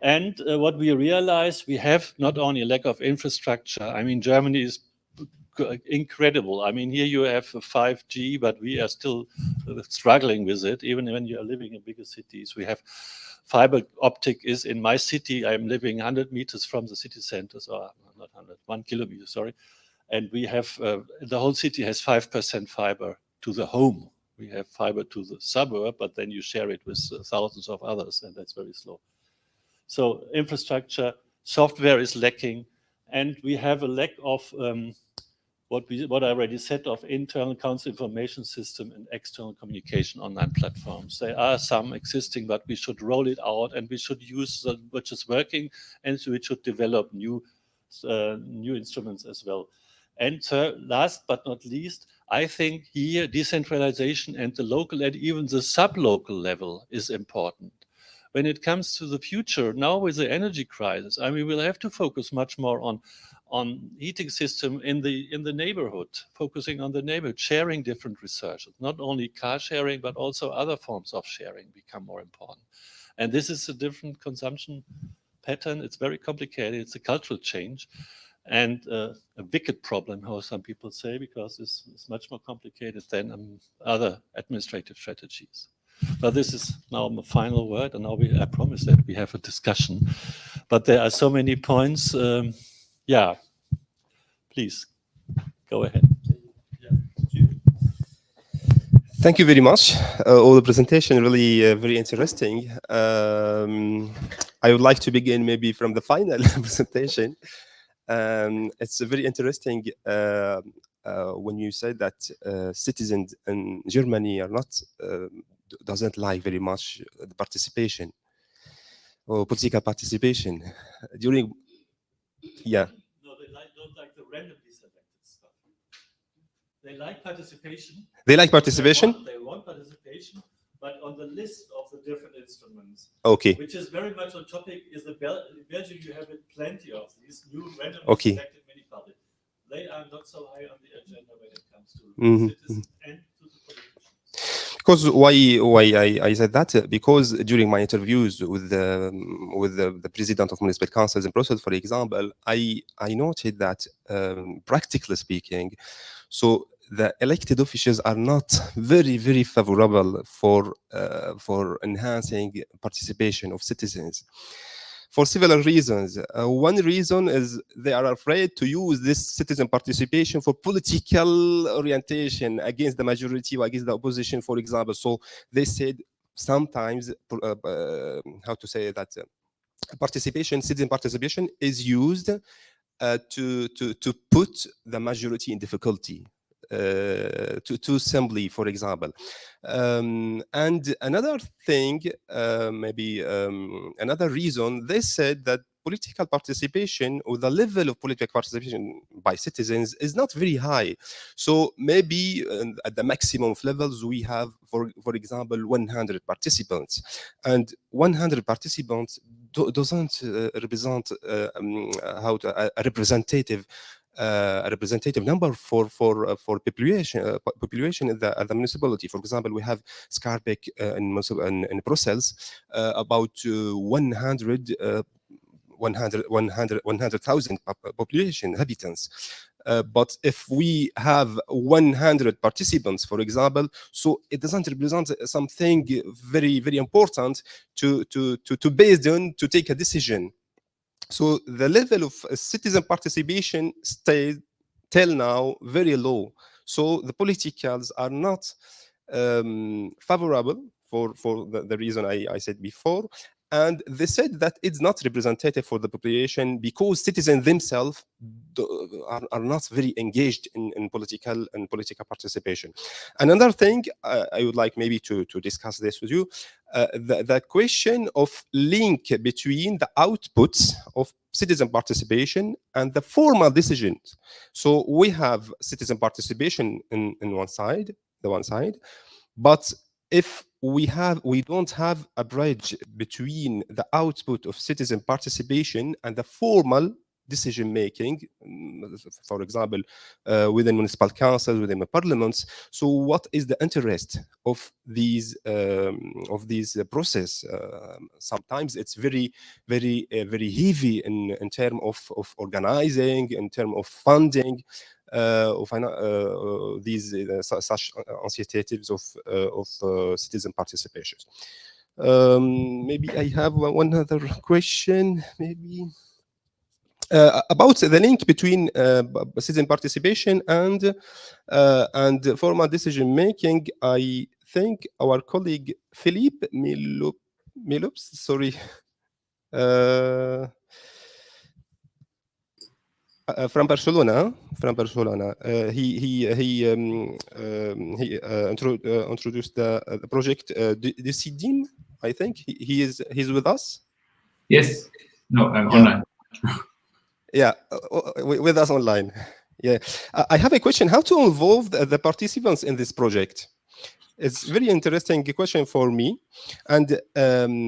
And what we realize, we have not only a lack of infrastructure. I mean, Germany is incredible. I mean, here you have 5G, but we are still struggling with it, even when you are living in bigger cities. We have fiber optic is in my city. I'm living 100 meters from the city centers, or not 100, 1 kilometer, sorry. And we have, the whole city has 5% fiber to the home. We have fiber to the suburb, but then you share it with thousands of others, and that's very slow. So infrastructure, software is lacking, and we have a lack of what I already said, of internal council information system and external communication online platforms. There are some existing, but we should roll it out, and we should use which is working, and so we should develop new instruments as well. And last but not least, I think here decentralization and the local and even the sub-local level is important. When it comes to the future, now with the energy crisis, I mean, we'll have to focus much more on heating system in the neighborhood, focusing on the neighborhood, sharing different research. Not only car sharing, but also other forms of sharing become more important. And this is a different consumption pattern. It's very complicated. It's a cultural change, and a wicked problem, how some people say, because it's much more complicated than other administrative strategies. But this is now my final word, and now I promise that we have a discussion. But there are so many points. Yeah, please go ahead. Thank you very much. All the presentation really very interesting. I would like to begin maybe from the final presentation. It's very interesting when you said that citizens in Germany are not doesn't like very much the participation or political participation during. Yeah. No, they don't like the randomly selected stuff. They like participation. They like participation. They want participation, but on the list of the different instruments. Okay. Which is very much on topic. Is the Belgium? You have plenty of these new randomly selected municipalities. They are not so high on the agenda when it comes to citizens and to the politicians. Because why I said that? Because during my interviews with the president of municipal councils in Brussels, for example, I noted that practically speaking, so the elected officials are not very favorable for enhancing participation of citizens. For several reasons. One reason is they are afraid to use this citizen participation for political orientation against the majority or against the opposition, for example. So they said sometimes, how to say that, citizen participation is used to put the majority in difficulty. To assembly, for example. And another thing, maybe another reason, they said that political participation or the level of political participation by citizens is not very high. So maybe at the maximum of levels we have, for example, 100 participants. And 100 participants doesn't represent a representative a representative number for population at the municipality. For example, we have Schaerbeek in Brussels, about 100,000 population inhabitants. But if we have 100 participants, for example, so it doesn't represent something very, very important to base on to take a decision. So the level of citizen participation stayed till now very low. So the politicals are not favorable for the reason I said before. And they said that it's not representative for the population because citizens themselves are not very engaged in political participation. Another thing I would like maybe to discuss this with you, the question of link between the outputs of citizen participation and the formal decisions. So we have citizen participation in one side, but if we don't have a bridge between the output of citizen participation and the formal decision making, for example, within municipal councils, within the parliaments. So, what is the interest of these process? Sometimes it's very, very, very heavy in terms of organizing, in terms of funding. These such initiatives of citizen participation. Maybe I have one other question. Maybe about the link between citizen participation and formal decision making. I think our colleague Philippe Milops, sorry. From Barcelona, he introduced the project Decidim. I think he's with us. Yes. No, I'm online. Yeah, with us online. Yeah, I have a question: how to involve the participants in this project? It's a very interesting question for me. And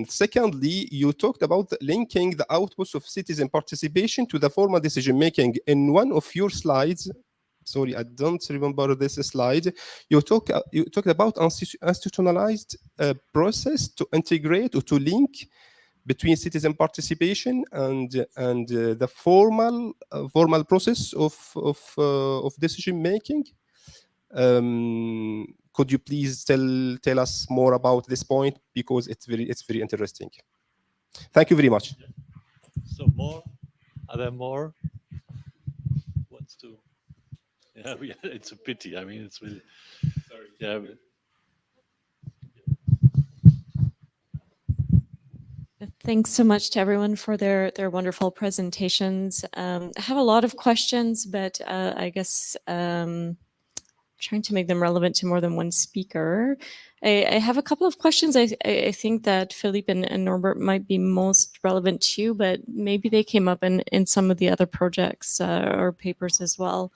secondly, you talked about linking the outputs of citizen participation to the formal decision making. In one of your slides, sorry, I don't remember this slide, you talked about institutionalized process to integrate or to link between citizen participation and the formal process of decision making. Could you please tell us more about this point, because it's very interesting. Thank you very much. So more? Are there more? Wants to? Yeah, it's a pity. I mean, it's really. Sorry. Yeah. Thanks so much to everyone for their wonderful presentations. I have a lot of questions, but I guess trying to make them relevant to more than one speaker. I have a couple of questions I think that Philippe and Norbert might be most relevant to, but maybe they came up in some of the other projects or papers as well.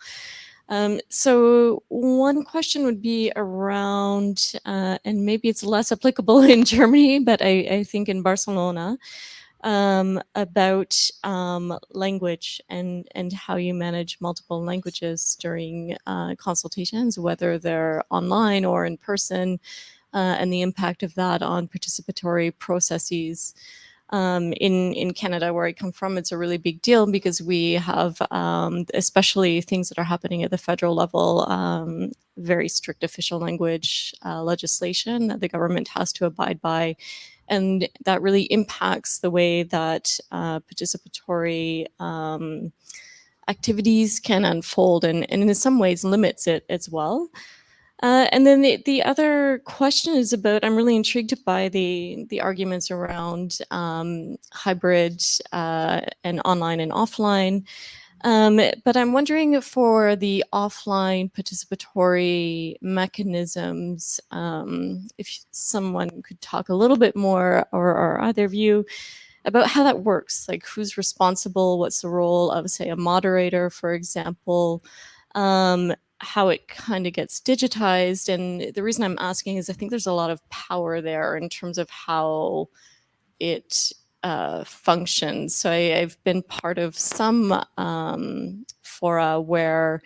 So one question would be around, and maybe it's less applicable in Germany, but I think in Barcelona, about language and how you manage multiple languages during consultations, whether they're online or in person, and the impact of that on participatory processes. In Canada, where I come from, it's a really big deal because we have, especially things that are happening at the federal level, very strict official language legislation that the government has to abide by. And that really impacts the way that participatory activities can unfold, and in some ways limits it as well. And then the other question is about, I'm really intrigued by the arguments around hybrid and online and offline. But I'm wondering, for the offline participatory mechanisms, if someone could talk a little bit more, or either of you, about how that works, like who's responsible, what's the role of, say, a moderator, for example, how it kind of gets digitized. And the reason I'm asking is I think there's a lot of power there in terms of how it functions. So I've been part of some fora where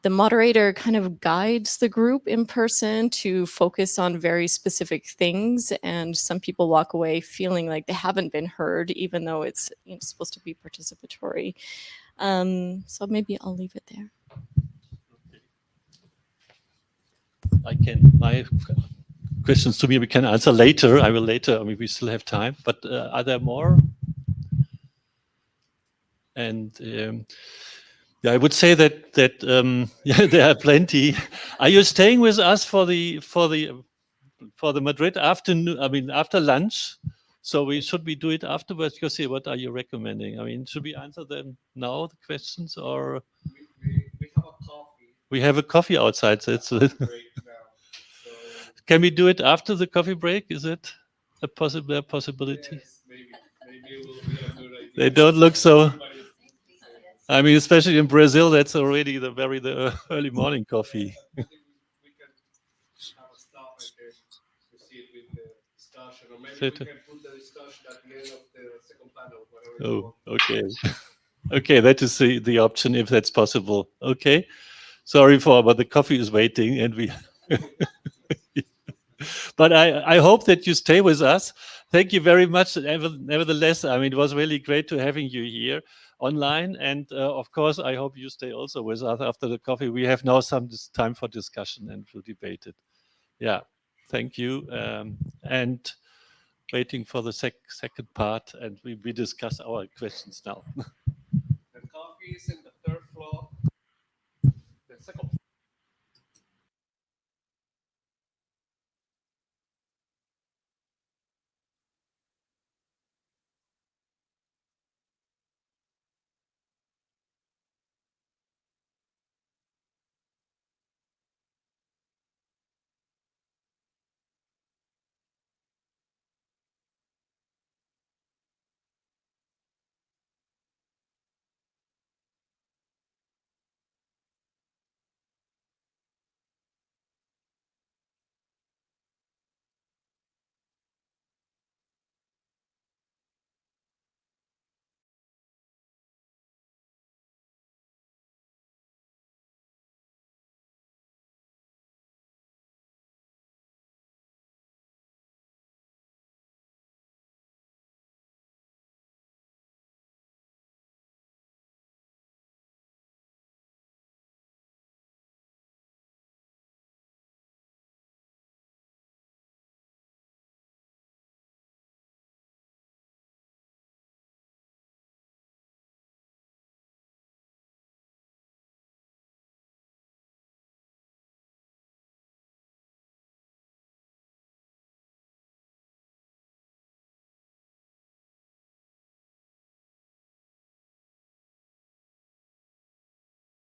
the moderator kind of guides the group in person to focus on very specific things, and some people walk away feeling like they haven't been heard, even though it's supposed to be participatory. So maybe I'll leave it there. My questions to me we can answer later. I will later. I mean, we still have time. But are there more? And yeah, I would say that yeah, there are plenty. Are you staying with us for the Madrid afternoon? I mean, after lunch. So should we do it afterwards? Jose, what are you recommending? I mean, should we answer them now, the questions, or We have a coffee. We have a coffee outside. So it's Can we do it after the coffee break? Is it a possibility? Yes, maybe we have a good idea. They don't look so. I mean, especially in Brazil, that's already the early morning coffee. I think we can have a stop and then proceed with the discussion, or maybe we can put the discussion at the end of the second panel, whatever you want. Okay. Okay, that is the option if that's possible. Okay. Sorry but the coffee is waiting and we. But I hope that you stay with us. Thank you very much. Nevertheless, I mean, it was really great to having you here online. And of course, I hope you stay also with us after the coffee. We have now some time for discussion and to debate it. Yeah, thank you. And waiting for the second part, and we discuss our questions now. The coffee is in